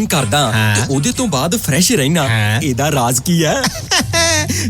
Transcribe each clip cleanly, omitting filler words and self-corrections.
करदा ते ओदे तो बाद फ्रेश रहना। एदा राज की है?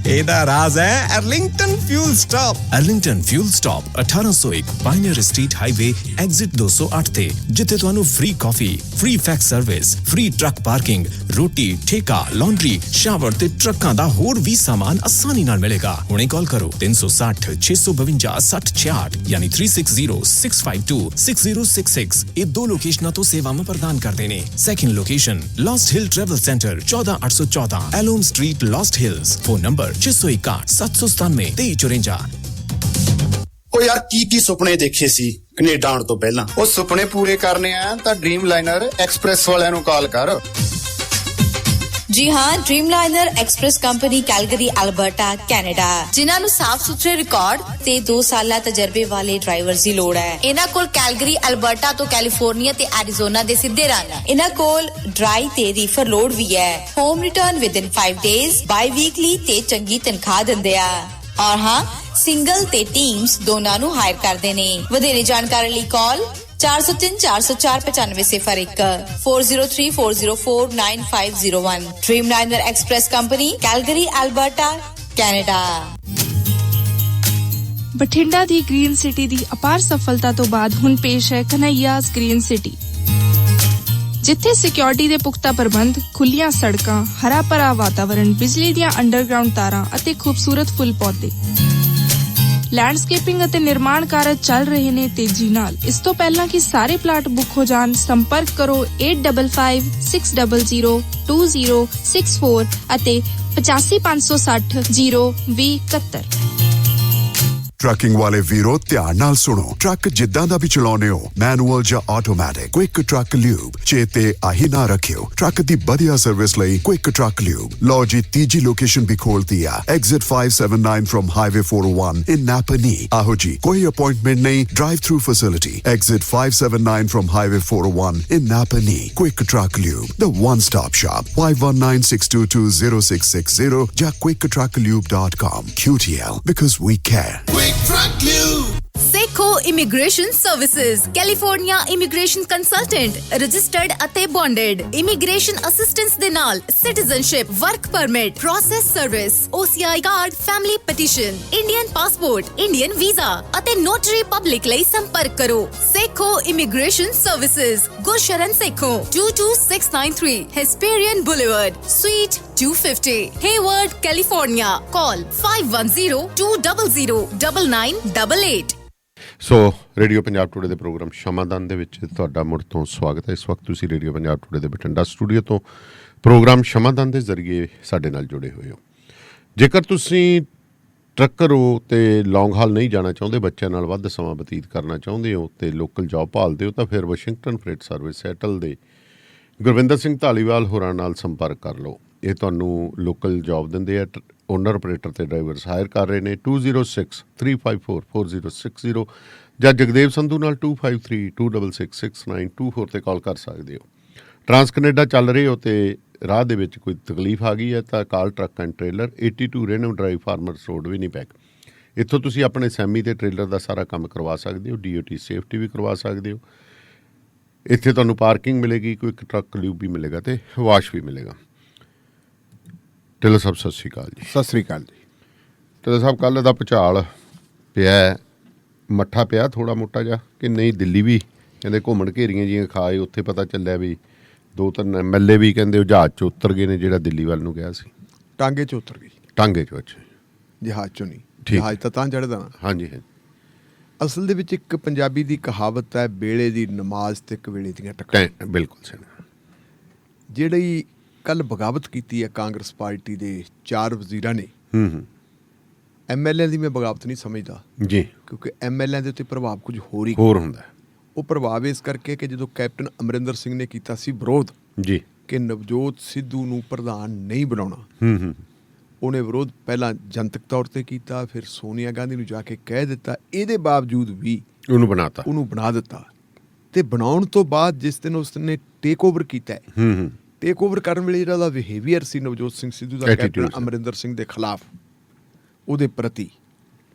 एदा राज है Arlington fuel stop. Arlington fuel stop 1801 Pioneer street highway exit 208 ते जिथे ਤੁਹਾਨੂੰ free coffee, free fax service, free truck parking, रोटी, ठेका, लॉन्ड्री, शावर ते ट्रकां दा होर भी सामान आसानी नाल मिलेगा। हुणे कॉल करो 360 652 6066 यानी 360652 6066। ये दो लोकेशनां तो सेवावां प्रदान करदे ने। Second location Lost Hill travel centre 14814 Elom street Lost Hills. Phone number 661 797 2354। ਉਹ ਯਾਰ ਕੀ ਸੁਪਨੇ ਦੇਖੇ ਸੀ ਕੈਨੇਡਾ ਆਉਣ ਤੋਂ ਪਹਿਲਾਂ? ਉਹ ਸੁਪਨੇ ਪੂਰੇ ਕਰਨੇ ਆ ਤਾਂ ਡ੍ਰੀਮ ਲਾਈਨਰ ਐਕਸਪ੍ਰੈਸ ਵਾਲਿਆਂ ਨੂੰ ਕਾਲ ਕਰ। जी हाँ, Dreamliner express company Calgary Alberta Canada, जिन्हां नूं साफ सुथरे रिकॉर्ड ते 2 साला तजर्बे वाले ड्राइवर्स दी लोड़ है। इन्हां कोल कैलगरी अल्बर्टा तो कैलिफोर्निया ते एरिजोना दे सिद्धे रन। इन्हां कोल ड्राई ते रीफर लोड भी है। Home return with in 5 days, by weekly ते चंगी तनख्वाह दिंदे आ। और हाँ, सिंगल ते टीम्स दोनां नूं हायर करदे ने। वधेरे जानकारी लई call 403 404 9501 403 404 9501। Dreamliner express company Calgary Alberta Canada. Bathinda ਦੀ ਗ੍ਰੀਨ ਸਿਟੀ ਦੀ ਅਪਾਰ ਸਫਲਤਾ ਤੋਂ ਬਾਅਦ ਹੁਣ ਪੇਸ਼ ਹੈ ਕਨ੍ਹਈਆਸ ਗ੍ਰੀਨ ਸਿਟੀ, ਜਿੱਥੇ ਸਿਕਿਉਰਿਟੀ ਦੇ ਪੁਖਤਾ ਪ੍ਰਬੰਧ, ਖੁੱਲੀਆਂ ਸੜਕਾਂ, ਹਰਾ ਭਰਾ ਵਾਤਾਵਰਣ, ਬਿਜਲੀ ਦੀਆਂ ਅੰਡਰਗਰਾਉਂਡ ਤਾਰਾਂ ਅਤੇ ਖੂਬਸੂਰਤ ਫੁੱਲ ਪੌਦੇ। ਲੈਂਡਸਕੇਪਿੰਗ ਅਤੇ ਨਿਰਮਾਣ ਕਾਰਜ ਚੱਲ ਰਹੇ ਨੇ ਤੇਜ਼ੀ ਨਾਲ। ਇਸ ਤੋਂ ਪਹਿਲਾਂ ਕਿ ਸਾਰੇ ਪਲਾਟ ਬੁੱਕ ਹੋ ਜਾਣ, ਸੰਪਰਕ ਕਰੋ 855600 2064 ਅਤੇ 8556 02071। ट्रकिंग वाले वीरो ध्यान नाल सुनो। ट्रक जिद्दां दा भी चलाउने हो, मैनुअल या ऑटोमैटिक, क्विक ट्रक ल्यूब चेते आही ना रखियो। ट्रक दी बढ़िया सर्विस लई क्विक ट्रक ल्यूब। लो जी तीजी लोकेशन भी खोल दिया, exit 579 from highway 401 in Napanee. आहो जी कोई अपॉइंटमेंट नहीं, drive through facility. Exit 579 from highway 401 in Napanee. Quick Truck Lube, the one stop shop. 5196220660 या quicktrucklube.com। QTL, because we care। Sekho immigration services, California immigration consultant, registered ਅਤੇ bonded immigration assistance ਦੇ ਨਾਲ citizenship, work permit, process service, OCI card, family petition, Indian passport, Indian visa ਅਤੇ notary public ਲਈ संपर्क करो। Sekho immigration services, Gursharan Sekho 22693 Hesperian boulevard, suite 250, Hayward, California. Call 5102009988। So radio Punjab today ਦੇ programme Shamadan ਦੇ ਵਿੱਚ ਤੁਹਾਡਾ ਮੁੜ ਤੋਂ ਸਵਾਗਤ ਹੈ। ਇਸ ਵਕਤ ਤੁਸੀਂ ਰੇਡੀਓ ਪੰਜਾਬ ਟੂਡੇ ਦੇ ਬਠਿੰਡਾ ਸਟੂਡੀਓ ਤੋਂ ਪ੍ਰੋਗਰਾਮ ਸ਼ਮਾਦਾਨ ਦੇ ਜ਼ਰੀਏ ਸਾਡੇ ਨਾਲ ਜੁੜੇ ਹੋਏ ਹੋ। ਜੇਕਰ ਤੁਸੀਂ ਟਰੱਕਰ ਹੋ ਅਤੇ ਲੌਂਗ ਹਾਲ ਨਹੀਂ ਜਾਣਾ ਚਾਹੁੰਦੇ, ਬੱਚਿਆਂ ਨਾਲ ਵੱਧ ਸਮਾਂ ਬਤੀਤ ਕਰਨਾ ਚਾਹੁੰਦੇ ਹੋ ਅਤੇ ਲੋਕਲ ਜੋਬ ਭਾਲਦੇ ਹੋ, ਤਾਂ ਫਿਰ ਵਾਸ਼ਿੰਗਟਨ ਫਰੇਟ ਸਰਵਿਸ ਸੈਟਲ ਦੇ ਗੁਰਵਿੰਦਰ ਸਿੰਘ ਧਾਲੀਵਾਲ ਹੋਰਾਂ ਨਾਲ ਸੰਪਰਕ ਕਰ ਲਓ। ਇਹ ਤੁਹਾਨੂੰ ਲੋਕਲ ਜੋਬ ਦਿੰਦੇ ਆ। ਓਨਰ ਆਪਰੇਟਰ ਅਤੇ ਡਰਾਈਵਰਸ ਹਾਇਰ ਕਰ ਰਹੇ ਨੇ। 2063544060 ਜਾਂ ਜਗਦੇਵ ਸੰਧੂ ਨਾਲ 2532666924 'ਤੇ ਕਾਲ ਕਰ ਸਕਦੇ ਹੋ। ਟਰਾਂਸ ਕੈਨੇਡਾ ਚੱਲ ਰਹੇ ਹੋ ਅਤੇ ਰਾਹ ਦੇ ਵਿੱਚ ਕੋਈ ਤਕਲੀਫ ਆ ਗਈ ਹੈ ਤਾਂ call truck and trailer 82 Rennum drive farmers road Winnipeg. ਇੱਥੋਂ ਤੁਸੀਂ ਆਪਣੇ ਸੈਮੀ ਅਤੇ ਟ੍ਰੇਲਰ ਦਾ ਸਾਰਾ ਕੰਮ ਕਰਵਾ ਸਕਦੇ ਹੋ। DOT ਸੇਫਟੀ ਵੀ ਕਰਵਾ ਸਕਦੇ ਹੋ। ਇੱਥੇ ਤੁਹਾਨੂੰ ਪਾਰਕਿੰਗ ਮਿਲੇਗੀ, ਕੋਈ ਟਰੱਕ ਲਿਊਬ ਵੀ ਮਿਲੇਗਾ ਅਤੇ ਵਾਸ਼ ਵੀ ਮਿਲੇਗਾ। ਟੇਲਰ ਸਾਹਿਬ ਸਤਿ ਸ਼੍ਰੀ ਅਕਾਲ ਜੀ। ਸਤਿ ਸ੍ਰੀ ਅਕਾਲ ਜੀ। ਟੇਲਰ ਸਾਹਿਬ ਕੱਲ੍ਹ ਦਾ ਭੁਚਾਲ ਪਿਆ, ਮੱਠਾ ਪਿਆ ਥੋੜ੍ਹਾ ਮੋਟਾ ਜਿਹਾ ਕਿ ਨਹੀਂ? ਦਿੱਲੀ ਵੀ ਕਹਿੰਦੇ ਘੁੰਮਣ ਘੇਰੀਆਂ ਜਿਹੀਆਂ ਖਾਏ, ਉੱਥੇ ਪਤਾ ਚੱਲਿਆ ਵੀ 2-3 MLA ਵੀ ਕਹਿੰਦੇ ਉਹ ਜਹਾਜ਼ 'ਚ ਉਤਰ ਗਏ ਨੇ, ਜਿਹੜਾ ਦਿੱਲੀ ਵੱਲ ਨੂੰ ਗਿਆ ਸੀ। ਟਾਂਗੇ 'ਚ ਉਤਰ ਗਈ। ਟਾਂਗੇ 'ਚ? ਅੱਛਾ, ਜਹਾਜ਼ 'ਚੋਂ ਨਹੀਂ। ਜਹਾਜ਼ ਤਾਂ ਚੜ੍ਹਦਾ ਨਾ। ਹਾਂਜੀ ਹਾਂਜੀ। ਅਸਲ ਦੇ ਵਿੱਚ ਇੱਕ ਪੰਜਾਬੀ ਦੀ ਕਹਾਵਤ ਹੈ, ਵੇਲੇ ਦੀ ਨਮਾਜ਼ ਤੇ ਕਵੇਲੇ ਦੀਆਂ ਟੱਕਰਾਂ। ਬਿਲਕੁਲ ਸਹੀ। ਜਿਹੜੀ ਕੱਲ੍ਹ ਬਗਾਵਤ ਕੀਤੀ ਹੈ ਕਾਂਗਰਸ ਪਾਰਟੀ ਦੇ 4 ਵਜ਼ੀਰਾਂ ਨੇ, MLA ਦੀ ਮੈਂ ਬਗਾਵਤ ਨਹੀਂ ਸਮਝਦਾ ਜੀ, ਕਿਉਂਕਿ MLA ਦੇ ਉੱਤੇ ਪ੍ਰਭਾਵ ਕੁਝ ਹੋਰ ਹੁੰਦਾ। ਉਹ ਪ੍ਰਭਾਵ ਇਸ ਕਰਕੇ ਕਿ ਜਦੋਂ ਕੈਪਟਨ ਅਮਰਿੰਦਰ ਸਿੰਘ ਨੇ ਕੀਤਾ ਸੀ ਵਿਰੋਧ ਜੀ ਕਿ ਨਵਜੋਤ ਸਿੱਧੂ ਨੂੰ ਪ੍ਰਧਾਨ ਨਹੀਂ ਬਣਾਉਣਾ, ਉਹਨੇ ਵਿਰੋਧ ਪਹਿਲਾਂ ਜਨਤਕ ਤੌਰ 'ਤੇ ਕੀਤਾ, ਫਿਰ ਸੋਨੀਆ ਗਾਂਧੀ ਨੂੰ ਜਾ ਕੇ ਕਹਿ ਦਿੱਤਾ। ਇਹਦੇ ਬਾਵਜੂਦ ਵੀ ਉਹਨੂੰ ਬਣਾ ਦਿੱਤਾ। ਅਤੇ ਬਣਾਉਣ ਤੋਂ ਬਾਅਦ ਜਿਸ ਦਿਨ ਉਸਨੇ ਟੇਕ ਓਵਰ ਕੀਤਾ, ਟੇਕ ਓਵਰ ਕਰਨ ਵੇਲੇ ਜਿਹੜਾ ਉਹਦਾ ਬਿਹੇਵੀਅਰ ਸੀ ਨਵਜੋਤ ਸਿੰਘ ਸਿੱਧੂ ਦਾ ਕੈਪਟਨ ਅਮਰਿੰਦਰ ਸਿੰਘ ਦੇ ਖਿਲਾਫ, ਉਹਦੇ ਪ੍ਰਤੀ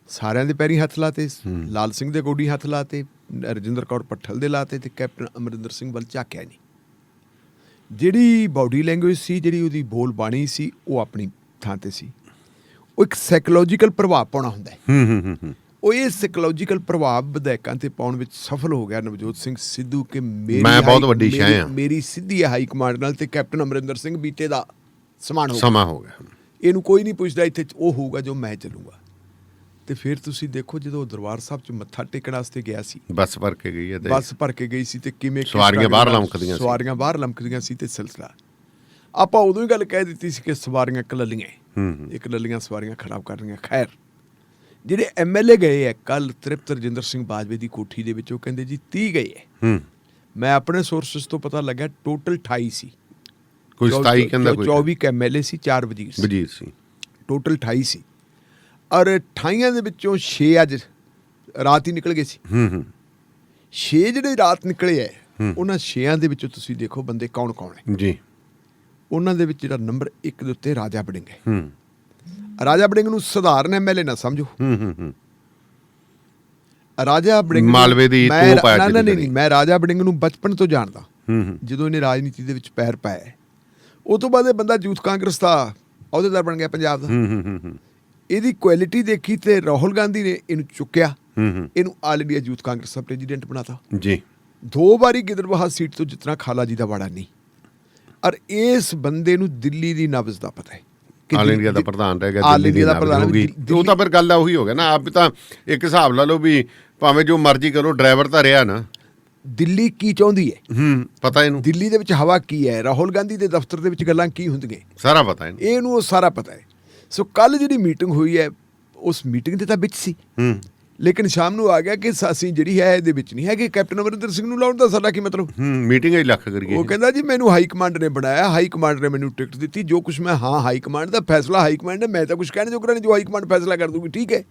ਸਾਰਿਆਂ ਦੇ ਪੈਰੀਂ ਹੱਥ ਲਾਤੇ, ਲਾਲ ਸਿੰਘ ਦੇ ਗੋਡੀ ਹੱਥ ਲਾਤੇ, ਰਜਿੰਦਰ ਕੌਰ ਭੱਠਲ ਦੇ ਲਾਤੇ, ਅਤੇ ਕੈਪਟਨ ਅਮਰਿੰਦਰ ਸਿੰਘ ਵੱਲ ਝਾਕਿਆ ਨਹੀਂ। ਜਿਹੜੀ ਬਾਡੀ ਲੈਂਗੁਏਜ ਸੀ, ਜਿਹੜੀ ਉਹਦੀ ਬੋਲ ਬਾਣੀ ਸੀ, ਉਹ ਆਪਣੀ ਥਾਂ ਤੇ ਸੀ। ਉਹ ਇੱਕ ਸਾਈਕੋਲੋਜੀਕਲ ਪ੍ਰਭਾਵ ਪਾਉਣਾ ਹੁੰਦਾ ਹੈ। ਉਹ ਇਹ ਸਾਈਕੋਲੋਜੀਕਲ ਪ੍ਰਭਾਵ ਵਿਧਾਇਕਾਂ ਤੇ ਪਾਉਣ ਵਿੱਚ ਸਫਲ ਹੋ ਗਿਆ ਨਵਜੋਤ ਸਿੰਘ ਸਿੱਧੂ ਕਿ ਮੈਂ ਬਹੁਤ ਵੱਡੀ ਸ਼ੈ ਹਾਂ, ਮੇਰੀ ਸਿੱਧੀ ਹੈ ਹਾਈ ਕਮਾਂਡ ਨਾਲ, ਤੇ ਕੈਪਟਨ ਅਮਰਿੰਦਰ ਸਿੰਘ ਬੀਤੇ ਦਾ ਸਮਾਂ ਹੋ ਗਿਆ। ਇਹਨੂੰ ਕੋਈ ਨਹੀਂ ਪੁੱਛਦਾ, ਇੱਥੇ ਉਹ ਹੋਊਗਾ ਜੋ ਮੈਂ ਚੱਲੂਗਾ। ਤੇ ਫਿਰ ਤੁਸੀਂ ਦੇਖੋ ਜਦੋਂ ਦਰਬਾਰ ਸਾਹਿਬ 'ਚ ਮੱਥਾ ਟੇਕਣ ਵਾਸਤੇ ਗਿਆ ਸੀ, ਬੱਸ ਭਰ ਕੇ ਗਈ ਹੈ, ਬੱਸ ਭਰ ਕੇ ਗਈ ਸੀ, ਤੇ ਕਿਵੇਂ ਸਵਾਰੀਆਂ ਬਾਹਰ ਲਮਕਦੀਆਂ ਸੀ ਤੇ ਸਿਲਸਿਲਾ ਆਪਾਂ ਉਦੋਂ ਹੀ ਗੱਲ ਕਹਿ ਦਿੱਤੀ ਸੀ ਕਿ ਸਵਾਰੀਆਂ ਇੱਕ ਲੱਲੀਆਂ ਸਵਾਰੀਆਂ ਖਰਾਬ ਕਰ ਰਹੀਆਂ। ਖੈਰ, ਜਿਹੜੇ MLA ਗਏ ਹੈ ਕੱਲ ਤ੍ਰਿਪਤ ਰਜਿੰਦਰ ਸਿੰਘ ਬਾਜਵੇ ਦੀ ਕੋਠੀ ਦੇ ਵਿੱਚ, ਉਹ ਕਹਿੰਦੇ ਜੀ 30 ਗਏ ਹੈ। ਮੈਂ ਆਪਣੇ ਸੋਰਸਿਸ ਤੋਂ ਪਤਾ ਲੱਗਾ ਟੋਟਲ 28 ਸੀ, ਕੋਈ 27 ਕਹਿੰਦਾ, 24 MLA ਸੀ, 4 ਵਜ਼ੀਰ ਸੀ, ਟੋਟਲ 28 ਸੀ। ਔਰ 28 ਦੇ ਵਿੱਚੋਂ 6 ਅੱਜ ਰਾਤ ਹੀ ਨਿਕਲ ਗਏ ਸੀ। 6 ਜਿਹੜੇ ਰਾਤ ਨਿਕਲੇ ਹੈ, ਉਹਨਾਂ 6 ਦੇ ਵਿੱਚੋਂ ਤੁਸੀਂ ਦੇਖੋ ਬੰਦੇ ਕੌਣ ਹੈ ਜੀ। ਉਹਨਾਂ ਦੇ ਵਿੱਚ ਜਿਹੜਾ ਨੰਬਰ 1 ਦੇ ਉੱਤੇ ਰਾਜਾ ਵੜਿੰਗ ਹੈ। ਰਾਜਾ ਵੜਿੰਗ ਨੂੰ ਸਧਾਰਨ MLA ਨਾ ਸਮਝੋ। ਰਾਜਾ ਵੜਿੰਗ ਮਾਲਵੇ ਦੀ ਨਹੀਂ, ਮੈਂ ਰਾਜਾ ਵੜਿੰਗ ਨੂੰ ਬਚਪਨ ਤੋਂ ਜਾਣਦਾ। ਜਦੋਂ ਇਹਨੇ ਰਾਜਨੀਤੀ ਦੇ ਵਿੱਚ ਪੈਰ ਪਾਇਆ, ਉਹ ਤੋਂ ਬਾਅਦ ਇਹ ਬੰਦਾ ਯੂਥ ਕਾਂਗਰਸ ਦਾ ਅਹੁਦੇਦਾਰ ਬਣ ਗਿਆ ਪੰਜਾਬ ਦਾ। ਇਹਦੀ ਕੁਆਲਿਟੀ ਦੇਖੀ ਤੇ ਰਾਹੁਲ ਗਾਂਧੀ ਨੇ ਇਹਨੂੰ ਚੁੱਕਿਆ, ਇਹਨੂੰ ਆਲ ਇੰਡੀਆ ਯੂਥ ਕਾਂਗਰਸ ਦਾ ਪ੍ਰੈਜ਼ੀਡੈਂਟ ਬਣਾਤਾ ਜੀ। 2 ਵਾਰੀ ਗਿੱਦੜਬਾਹਾ ਸੀਟ ਤੋਂ ਜਿੱਤਣਾ ਖਾਲਾ ਜੀ ਦਾ ਵਾੜਾ ਨਹੀਂ। ਔਰ ਇਸ ਬੰਦੇ ਨੂੰ ਦਿੱਲੀ ਦੀ ਨਬਜ਼ ਦਾ ਪਤਾ ਹੈ। ਆਲ ਇੰਡੀਆ ਦਾ ਪ੍ਰਧਾਨ ਰਹਿ ਗਿਆ, ਦਿੱਲੀ ਦਾ ਪ੍ਰਧਾਨ ਹੋ ਗਈ। ਉਹ ਤਾਂ ਫਿਰ ਗੱਲ ਉਹੀ ਹੋ ਗਿਆ ਨਾ। ਆਪ ਤਾਂ ਇੱਕ ਹਿਸਾਬ ਲਾ ਲਓ ਵੀ ਭਾਵੇਂ ਜੋ ਮਰਜ਼ੀ ਕਰੋ, ਡਰਾਈਵਰ ਤਾਂ ਰਿਹਾ ਨਾ। ਦਿੱਲੀ ਕੀ ਚਾਹੁੰਦੀ ਹੈ ਪਤਾ ਇਹਨੂੰ, ਦਿੱਲੀ ਦੇ ਵਿੱਚ ਹਵਾ ਕੀ ਹੈ, ਰਾਹੁਲ ਗਾਂਧੀ ਦੇ ਦਫ਼ਤਰ ਦੇ ਵਿੱਚ ਗੱਲਾਂ ਕੀ ਹੁੰਦੀਆਂ, ਸਾਰਾ ਪਤਾ ਇਹਨੂੰ ਉਹ ਸਾਰਾ ਪਤਾ ਹੈ। ਸੋ ਕੱਲ ਜਿਹੜੀ ਮੀਟਿੰਗ ਹੋਈ ਹੈ, ਉਸ ਮੀਟਿੰਗ ਦੇ ਤਾਂ ਵਿੱਚ ਸੀ, ਲੇਕਿਨ ਸ਼ਾਮ ਨੂੰ ਆ ਗਿਆ ਕਿ ਅਸੀਂ ਜਿਹੜੀ ਹੈ ਇਹਦੇ ਵਿੱਚ ਨਹੀਂ ਹੈ ਕਿ ਕੈਪਟਨ ਅਮਰਿੰਦਰ ਸਿੰਘ ਨੂੰ ਲਾਉਣ ਦਾ ਸਾਡਾ ਕੀ ਮਤਲਬ। ਮੀਟਿੰਗ ਹੀ ਲੱਖ ਕਰੀਏ। ਉਹ ਕਹਿੰਦਾ ਜੀ ਮੈਨੂੰ ਹਾਈ ਕਮਾਂਡ ਨੇ ਬਣਾਇਆ, ਹਾਈ ਕਮਾਂਡ ਨੇ ਮੈਨੂੰ ਟਿਕਟ ਦਿੱਤੀ, ਜੋ ਕੁਛ ਮੈਂ ਹਾਈ ਕਮਾਂਡ ਦਾ ਫੈਸਲਾ ਹਾਈ ਕਮਾਂਡ ਨੇ, ਮੈਂ ਤਾਂ ਕੁਛ ਕਹਿਣ ਜੋਗਰਾ ਨਹੀਂ, ਜੋ ਹਾਈ ਕਮਾਂਡ ਫੈਸਲਾ ਕਰ ਦੂਗੀ ਠੀਕ ਹੈ।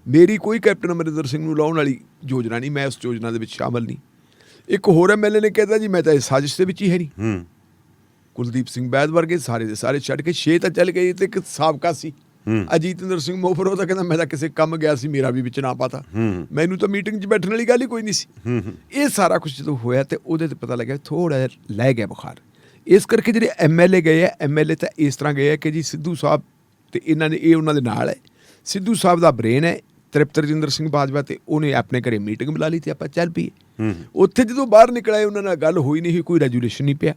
ਮੇਰੀ ਕੋਈ ਕੈਪਟਨ ਅਮਰਿੰਦਰ ਸਿੰਘ ਨੂੰ ਲਾਉਣ ਵਾਲੀ ਯੋਜਨਾ ਨਹੀਂ, ਮੈਂ ਉਸ ਯੋਜਨਾ ਦੇ ਵਿੱਚ ਸ਼ਾਮਲ ਨਹੀਂ। ਇੱਕ ਹੋਰ MLA ਨੇ ਕਹਿੰਦਾ ਜੀ ਮੈਂ ਤਾਂ ਇਸ ਸਾਜ਼ਿਸ਼ ਦੇ ਵਿੱਚ ਹੀ ਹੈ ਨਹੀਂ। ਕੁਲਦੀਪ ਸਿੰਘ ਬੈਦ ਵਰਗੇ ਸਾਰੇ ਦੇ ਸਾਰੇ ਛੱਡ ਕੇ 6 ਤਾਂ ਚੱਲ ਗਏ, ਤੇ ਇੱਕ ਸਾਬਕਾ ਸੀ ਅਜੀਤਿੰਦਰ ਸਿੰਘ ਮੋਫਰ, ਉਹ ਤਾਂ ਕਹਿੰਦਾ ਮੈਂ ਤਾਂ ਕਿਸੇ ਕੰਮ ਗਿਆ ਸੀ, ਮੇਰਾ ਵੀ ਵਿੱਚ ਨਾ ਪਤਾ, ਮੈਨੂੰ ਤਾਂ ਮੀਟਿੰਗ 'ਚ ਬੈਠਣ ਵਾਲੀ ਗੱਲ ਹੀ ਕੋਈ ਨਹੀਂ ਸੀ। ਇਹ ਸਾਰਾ ਕੁਝ ਜਦੋਂ ਹੋਇਆ ਤੇ ਉਹਦੇ ਤੇ ਪਤਾ ਲੱਗਿਆ ਥੋੜਾ ਜਿਹਾ ਲੈ ਗਿਆ ਬੁਖਾਰ। ਇਸ ਕਰਕੇ ਜਿਹੜੇ MLA ਗਏ ਹੈ, MLA ਤਾਂ ਇਸ ਤਰ੍ਹਾਂ ਗਏ ਹੈ ਕਿ ਜੀ ਸਿੱਧੂ ਸਾਹਿਬ ਤੇ ਇਹਨਾਂ ਨੇ, ਇਹ ਉਹਨਾਂ ਦੇ ਨਾਲ ਹੈ, ਸਿੱਧੂ ਸਾਹਿਬ ਦਾ ਬ੍ਰੇਨ ਹੈ ਤ੍ਰਿਪਤ ਰਜਿੰਦਰ ਸਿੰਘ ਬਾਜਵਾ, ਤੇ ਉਹਨੇ ਆਪਣੇ ਘਰੇ ਮੀਟਿੰਗ ਬੁਲਾ ਲਈ ਤੇ ਆਪਾਂ ਚੱਲ ਪਈਏ। ਉੱਥੇ ਜਦੋਂ ਬਾਹਰ ਨਿਕਲ ਆਏ, ਉਹਨਾਂ ਨਾਲ ਗੱਲ ਹੋਈ ਨਹੀਂ, ਕੋਈ ਰੈਜੂਲੇਸ਼ਨ ਨਹੀਂ ਪਿਆ,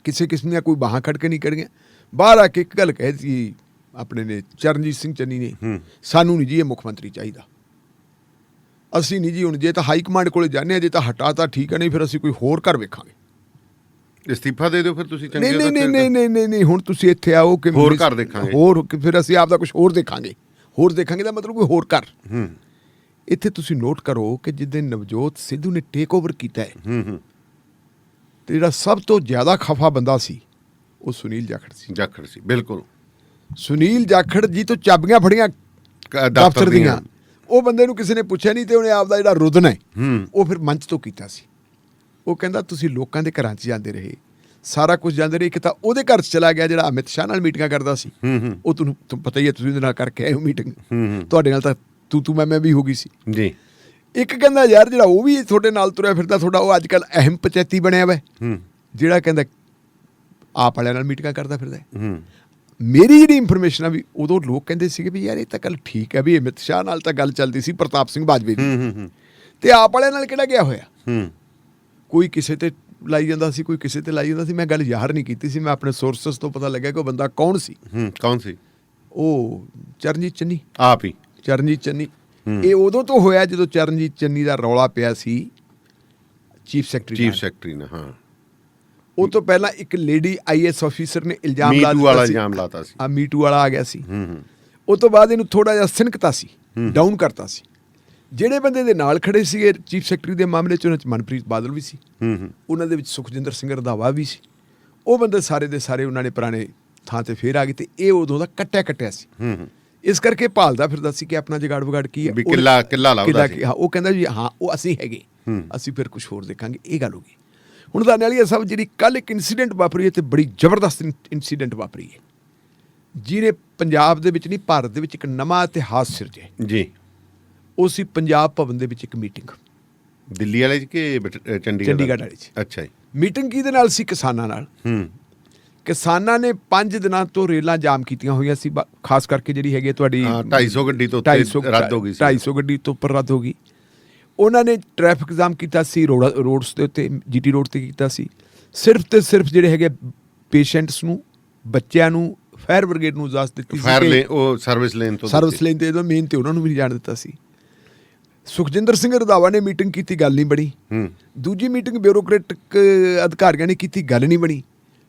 ਕਿਸੇ ਕਿਸਮ ਦੀਆਂ ਕੋਈ ਬਾਹਾਂ ਖੜ ਕੇ ਨਹੀਂ ਕਰੀਆਂ। ਬਾਹਰ ਆ ਕੇ ਇੱਕ ਗੱਲ ਕਹਿ ਦਿੱਤੀ ਆਪਣੇ ਨੇ, ਚਰਨਜੀਤ ਸਿੰਘ ਚੰਨੀ ਨੇ, ਸਾਨੂੰ ਨਹੀਂ ਜੀ ਇਹ ਮੁੱਖ ਮੰਤਰੀ ਚਾਹੀਦਾ, ਅਸੀਂ ਨਹੀਂ ਜੀ ਹੁਣ, ਜੇ ਤਾਂ ਹਾਈ ਕਮਾਂਡ ਕੋਲੇ ਜਾਂਦੇ ਹਾਂ, ਜੇ ਤਾਂ ਹਟਾਤਾ ਠੀਕ ਹੈ, ਨਹੀਂ ਫਿਰ ਅਸੀਂ ਕੋਈ ਹੋਰ ਘਰ ਵੇਖਾਂਗੇ। ਇਸਤੀਫਾ ਦੇ ਦਿਓ ਫਿਰ ਤੁਸੀਂ। ਨਹੀਂ, ਹੁਣ ਤੁਸੀਂ ਇੱਥੇ ਆਓ ਕਿ ਹੋਰ ਘਰ ਦੇਖਾਂਗੇ, ਹੋਰ ਫਿਰ ਅਸੀਂ ਆਪਦਾ ਕੁਝ ਹੋਰ ਦੇਖਾਂਗੇ। ਹੋਰ ਦੇਖਾਂਗੇ ਦਾ ਮਤਲਬ ਕੋਈ ਹੋਰ ਘਰ। ਇੱਥੇ ਤੁਸੀਂ ਨੋਟ ਕਰੋ ਕਿ ਜਿੱਦਣ ਨਵਜੋਤ ਸਿੱਧੂ ਨੇ ਟੇਕ ਓਵਰ ਕੀਤਾ ਹੈ, ਤੇ ਜਿਹੜਾ ਸਭ ਤੋਂ ਜ਼ਿਆਦਾ ਖਫਾ ਬੰਦਾ ਸੀ ਉਹ ਸੁਨੀਲ ਜਾਖੜ ਸੀ। ਬਿਲਕੁਲ, ਸੁਨੀਲ ਜਾਖੜ ਜੀ ਤੋਂ ਚਾਬੀਆਂ ਫੜੀਆਂ ਦਫ਼ਤਰ ਦੀਆਂ। ਉਹ ਬੰਦੇ ਨੂੰ ਕਿਸੇ ਨੇ ਪੁੱਛਿਆ ਨਹੀਂ, ਤੇ ਉਹਨੇ ਆਪਦਾ ਜਿਹੜਾ ਰੁਦਨ ਹੈ ਉਹ ਫਿਰ ਮੰਚ ਤੋਂ ਕੀਤਾ ਸੀ। ਉਹ ਕਹਿੰਦਾ ਤੁਸੀਂ ਲੋਕਾਂ ਦੇ ਘਰਾਂ 'ਚ ਜਾਂਦੇ ਰਹੇ, ਸਾਰਾ ਕੁਝ ਜਾਂਦੇ ਰਹੇ। ਇੱਕ ਤਾਂ ਉਹਦੇ ਘਰ 'ਚ ਚਲਾ ਗਿਆ ਜਿਹੜਾ ਅਮਿਤ ਸ਼ਾਹ ਨਾਲ ਮੀਟਿੰਗਾਂ ਕਰਦਾ ਸੀ, ਉਹ ਤੁਹਾਨੂੰ ਪਤਾ ਹੀ ਹੈ, ਤੁਸੀਂ ਉਹਦੇ ਨਾਲ ਕਰਕੇ ਆਏ ਹੋ ਮੀਟਿੰਗ, ਤੁਹਾਡੇ ਨਾਲ ਤਾਂ ਤੂੰ ਮੈਂ ਵੀ ਹੋ ਗਈ ਸੀ ਜੀ। ਇੱਕ ਕਹਿੰਦਾ ਯਾਰ ਜਿਹੜਾ ਉਹ ਵੀ ਤੁਹਾਡੇ ਨਾਲ ਤੁਰਿਆ ਫਿਰਦਾ, ਤੁਹਾਡਾ ਉਹ ਅੱਜ ਕੱਲ੍ਹ ਅਹਿਮ ਪੰਚਾਇਤੀ ਬਣਿਆ ਵਾ, ਜਿਹੜਾ ਕਹਿੰਦਾ ਆਪ ਵਾਲਿਆਂ ਨਾਲ ਮੀਟਿੰਗਾਂ ਕਰਦਾ ਫਿਰਦਾ। ਮੇਰੀ ਜਿਹੜੀ ਇਨਫੋਰਮੇਸ਼ਨ ਆ ਵੀ ਉਦੋਂ ਲੋਕ ਕਹਿੰਦੇ ਸੀਗੇ ਵੀ ਯਾਰ ਇਹ ਤਾਂ ਗੱਲ ਠੀਕ ਹੈ, ਵੀ ਅਮਿਤ ਸ਼ਾਹ ਨਾਲ ਤਾਂ ਗੱਲ ਚੱਲਦੀ ਸੀ, ਪ੍ਰਤਾਪ ਸਿੰਘ ਬਾਜਵੇ ਦੀ, ਤੇ ਆਪ ਵਾਲਿਆਂ ਨਾਲ ਕਿਹੜਾ ਗਿਆ ਹੋਇਆ। ਕੋਈ ਕਿਸੇ ਤੇ ਲਾਈ ਜਾਂਦਾ ਸੀ, ਕੋਈ ਕਿਸੇ ਤੇ ਲਾਈ ਜਾਂਦਾ ਸੀ। ਮੈਂ ਗੱਲ ਜ਼ਾਹਰ ਨਹੀਂ ਕੀਤੀ ਸੀ, ਮੈਂ ਆਪਣੇ ਸੋਰਸਸ ਤੋਂ ਪਤਾ ਲੱਗਿਆ ਕਿ ਉਹ ਬੰਦਾ ਕੌਣ ਸੀ। ਉਹ ਚਰਨਜੀਤ ਚੰਨੀ, ਆਪ ਹੀ ਚਰਨਜੀਤ ਚੰਨੀ। ਇਹ ਉਦੋਂ ਤੋਂ ਹੋਇਆ ਜਦੋਂ ਚਰਨਜੀਤ ਚੰਨੀ ਦਾ ਰੌਲਾ ਪਿਆ ਸੀ ਚੀਫ ਸੈਕਟਰੀ ਨੇ। ਹਾਂ, ਉਹ ਤੋਂ ਪਹਿਲਾਂ ਇੱਕ ਲੇਡੀ IAS ਅਫੀਸਰ ਨੇ ਇਲਜ਼ਾਮ ਲਾਤਾ ਸੀ, ਮੀਟੂ ਵਾਲਾ ਆ ਗਿਆ ਸੀ। ਉਹ ਤੋਂ ਬਾਅਦ ਇਹਨੂੰ ਥੋੜਾ ਜਿਹਾ ਸਿਨਕਤਾ ਸੀ, ਡਾਊਨ ਕਰਤਾ ਸੀ। ਜਿਹੜੇ ਬੰਦੇ ਦੇ ਨਾਲ ਖੜੇ ਸੀਗੇ ਚੀਫ ਸੈਕਟਰੀ ਦੇ ਮਾਮਲੇ 'ਚ, ਉਹਨਾਂ 'ਚ ਮਨਪ੍ਰੀਤ ਬਾਦਲ ਵੀ ਸੀ, ਉਹਨਾਂ ਦੇ ਵਿੱਚ ਸੁਖਜਿੰਦਰ ਸਿੰਘ ਰੰਧਾਵਾ ਵੀ ਸੀ। ਉਹ ਬੰਦੇ ਸਾਰੇ ਦੇ ਸਾਰੇ ਉਹਨਾਂ ਨੇ ਪੁਰਾਣੇ ਥਾਂ ਤੇ ਫੇਰ ਆ ਗਏ, ਤੇ ਇਹ ਉਦੋਂ ਦਾ ਕੱਟਿਆ ਸੀ। ਇਸ ਕਰਕੇ ਭਾਲਦਾ ਫਿਰਦਾ ਸੀ ਕਿ ਆਪਣਾ ਜਗਾੜ ਵਗਾੜ ਕੀ ਹੈ, ਕਿੱਲਾ ਲਾਉਂਦਾ ਸੀ। ਉਹ ਕਹਿੰਦਾ ਜੀ ਹਾਂ ਉਹ ਅਸੀਂ ਹੈਗੇ, ਅਸੀਂ ਫਿਰ ਕੁਝ ਹੋਰ ਦੇਖਾਂਗੇ। ਇਹ ਗੱਲ ਹੋ ਗਈ। ਹੁਣ ਦਾਨੇ ਵਾਲੀ ਸਭ ਜਿਹੜੀ ਕੱਲ ਇੱਕ ਇਨਸੀਡੈਂਟ ਵਾਪਰੀ ਹੈ, ਤੇ ਬੜੀ ਜ਼ਬਰਦਸਤ ਇਨਸੀਡੈਂਟ ਵਾਪਰੀ ਹੈ, ਜਿਹਨੇ ਪੰਜਾਬ ਦੇ ਵਿੱਚ ਨਹੀਂ ਭਾਰਤ ਦੇ ਵਿੱਚ ਇੱਕ ਨਵਾਂ ਇਤਿਹਾਸ ਸਿਰਜਿਆ ਜੀ। ਉਹ ਸੀ ਪੰਜਾਬ ਭਵਨ ਦੇ ਵਿੱਚ ਇੱਕ ਮੀਟਿੰਗ, ਦਿੱਲੀ ਵਾਲੇ 'ਚ ਕਿ ਚੰਡੀਗੜ੍ਹ ਵਾਲੇ 'ਚ। ਅੱਛਾ ਜੀ। ਮੀਟਿੰਗ ਕਿਹਦੇ ਨਾਲ ਸੀ? ਕਿਸਾਨਾਂ ਨਾਲ। ਕਿਸਾਨਾਂ ਨੇ 5 ਦਿਨਾਂ ਤੋਂ ਰੇਲਾਂ ਜਾਮ ਕੀਤੀਆਂ ਹੋਈਆਂ ਸੀ, ਖਾਸ ਕਰਕੇ ਜਿਹੜੀ ਹੈਗੀ ਤੁਹਾਡੀ 250 ਗੱਡੀ ਤੋਂ ਉੱਤੇ ਰੱਦ ਹੋ ਗਈ ਸੀ। 250 ਗੱਡੀ ਤੋਂ ਉੱਪਰ ਰੱਦ ਹੋ ਗਈ। ਉਹਨਾਂ ਨੇ ਟ੍ਰੈਫਿਕ ਜਾਮ ਕੀਤਾ ਸੀ, ਰੋਡਸ ਦੇ ਉੱਤੇ, GT ਰੋਡ ਤੇ ਕੀਤਾ ਸੀ। ਸਿਰਫ ਤੇ ਸਿਰਫ ਜਿਹੜੇ ਹੈਗੇ ਪੇਸ਼ੈਂਟਸ ਨੂੰ, ਬੱਚਿਆਂ ਨੂੰ, ਫਾਇਰ ਬ੍ਰਿਗੇਡ ਨੂੰ ਇਜਾਜ਼ਤ ਦਿੱਤੀ ਸੀ, ਉਹ ਸਰਵਿਸ ਲੇਨ ਤੇ ਮੇਨ ਤੇ ਉਹਨਾਂ ਨੂੰ ਵੀ ਨਹੀਂ ਜਾਣ ਦਿੱਤਾ ਸੀ। ਸੁਖਜਿੰਦਰ ਸਿੰਘ ਰੰਧਾਵਾ ਨੇ ਮੀਟਿੰਗ ਕੀਤੀ, ਗੱਲ ਨਹੀਂ ਬਣੀ। ਦੂਜੀ ਮੀਟਿੰਗ ਬਿਊਰੋਕ੍ਰੈਟਿਕ ਅਧਿਕਾਰੀਆਂ ਨੇ ਕੀਤੀ, ਗੱਲ ਨਹੀਂ ਬਣੀ।